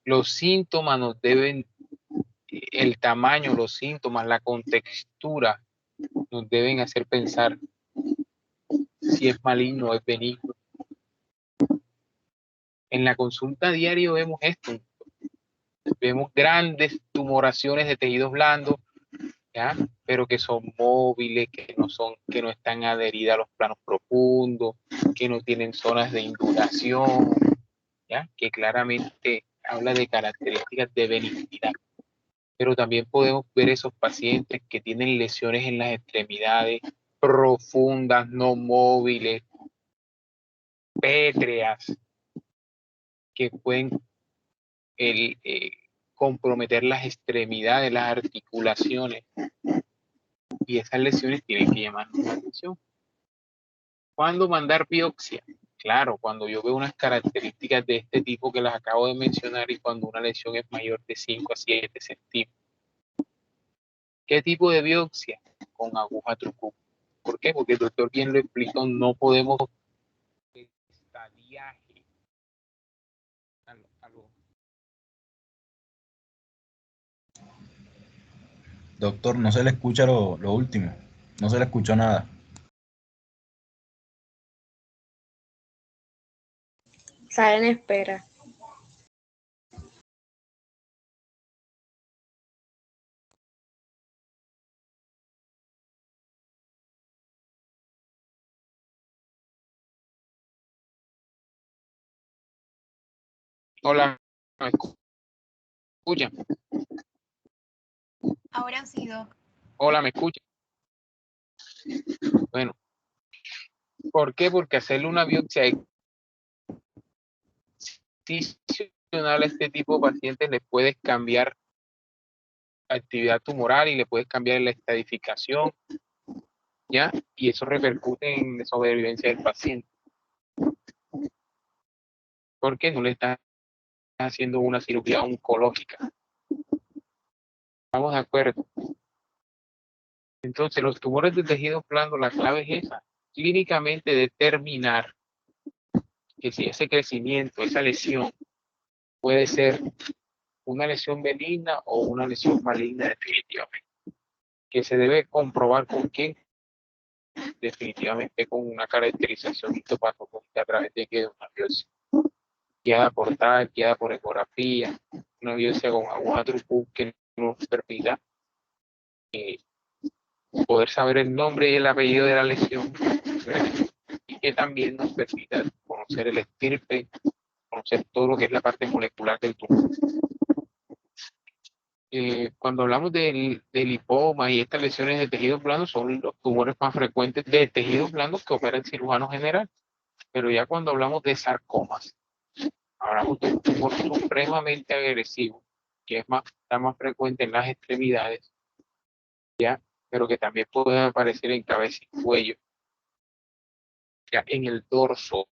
Los síntomas nos deben, el tamaño, los síntomas, la contextura nos deben hacer pensar si es maligno o es benigno. En la consulta diaria vemos esto. Vemos grandes tumoraciones de tejidos blandos, ¿ya? Pero que son móviles, que no están adheridas a los planos profundos, que no tienen zonas de induración, ¿ya? Que claramente habla de características de benignidad. Pero también podemos ver esos pacientes que tienen lesiones en las extremidades profundas, no móviles, pétreas, que pueden comprometer las extremidades, las articulaciones, y esas lesiones tienen que llamar la atención. ¿Cuándo mandar biopsia? Claro, cuando yo veo unas características de este tipo que las acabo de mencionar y cuando una lesión es mayor de 5 a 7 centímetros. ¿Qué tipo de biopsia? Con aguja truco. ¿Por qué? Porque el doctor bien lo explicó, no podemos estadiaje. Doctor, no se le escucha lo último. No se le escuchó nada. Sale en espera. Hola, ¿me escuchan? Ahora sí, Doc. Hola, ¿me escuchan? Bueno, ¿por qué? Porque hacerle una biopsia excisional a este tipo de pacientes le puedes cambiar actividad tumoral y le puedes cambiar la estadificación, ¿ya? Y eso repercute en la sobrevivencia del paciente. Porque no le están haciendo una cirugía oncológica. ¿Estamos de acuerdo? Entonces, los tumores de tejido blando, la clave es esa, clínicamente determinar que si ese crecimiento, esa lesión, puede ser una lesión benigna o una lesión maligna definitivamente, que se debe comprobar con quién, definitivamente con una caracterización histopatológica a través de que una biopsia guiada por TAC, guiada por ecografía, una biopsia con aguja Trupu que nos permita poder saber el nombre y el apellido de la lesión, y que también nos permita conocer el estirpe, conocer todo lo que es la parte molecular del tumor. Cuando hablamos del lipoma y estas lesiones de tejidos blandos, son los tumores más frecuentes de tejidos blandos que opera el cirujano general. Pero ya cuando hablamos de sarcomas, hablamos de un tumor supremamente agresivo, que está más frecuente en las extremidades, ¿ya? Pero que también puede aparecer en cabeza y cuello, ya en el dorso,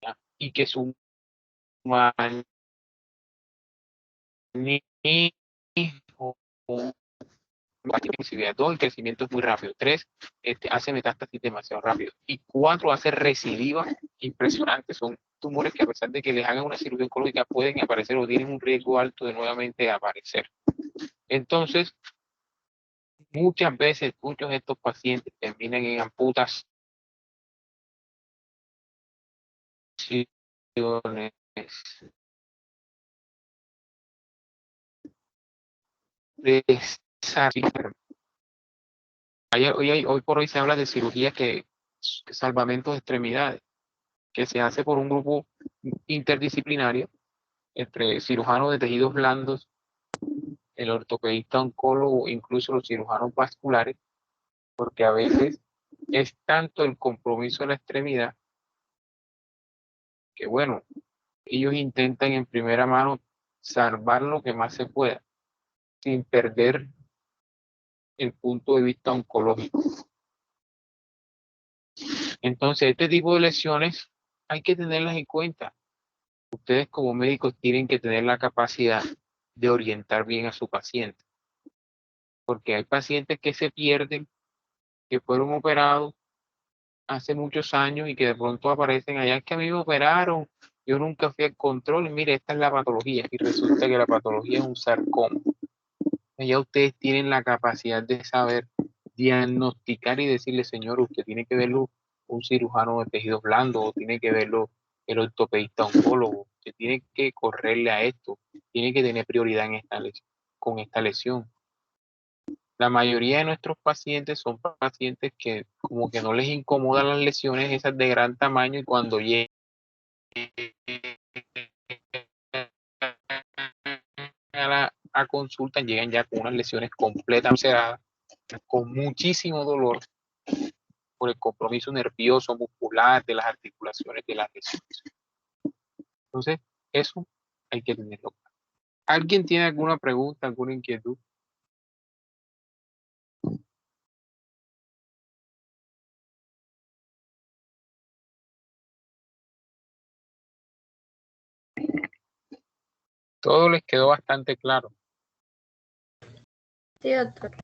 ¿ya? Y que su manejo, dos, el crecimiento es muy rápido. 3, hace metástasis demasiado rápido. Y 4, hace recidiva impresionante. Son tumores que a pesar de que les hagan una cirugía oncológica pueden aparecer o tienen un riesgo alto de nuevamente aparecer. Entonces, muchas veces muchos de estos pacientes terminan en amputaciones de esa. Hoy por hoy se habla de cirugía salvamento de extremidades, que se hace por un grupo interdisciplinario entre cirujanos de tejidos blandos, el ortopedista oncólogo, incluso los cirujanos vasculares, porque a veces es tanto el compromiso de la extremidad que, bueno, ellos intentan en primera mano salvar lo que más se pueda, sin perder el punto de vista oncológico. Entonces, este tipo de lesiones hay que tenerlas en cuenta. Ustedes como médicos tienen que tener la capacidad de orientar bien a su paciente, porque hay pacientes que se pierden, que fueron operados hace muchos años y que de pronto aparecen allá, es que a mí me operaron, yo nunca fui al control, y mire, esta es la patología, y resulta que la patología es un sarcoma. Ya ustedes tienen la capacidad de saber diagnosticar y decirle, señor, usted tiene que verlo un cirujano de tejidos blandos, o tiene que verlo el ortopedista oncólogo, usted tiene que correrle a esto, tiene que tener prioridad en con esta lesión. La mayoría de nuestros pacientes son pacientes que como que no les incomodan las lesiones esas de gran tamaño, y cuando llegan a consulta llegan ya con unas lesiones completamente cerradas, con muchísimo dolor por el compromiso nervioso muscular de las articulaciones de las lesiones. Entonces, eso hay que tenerlo claro. ¿Alguien tiene alguna pregunta, alguna inquietud? Todo les quedó bastante claro. Sí, doctor.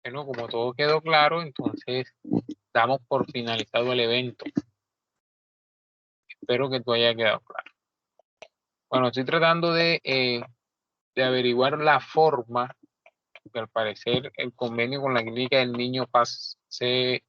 Bueno, como todo quedó claro, entonces damos por finalizado el evento. Espero que todo haya quedado claro. Bueno, estoy tratando de averiguar la forma, porque al parecer el convenio con la clínica del niño Paz se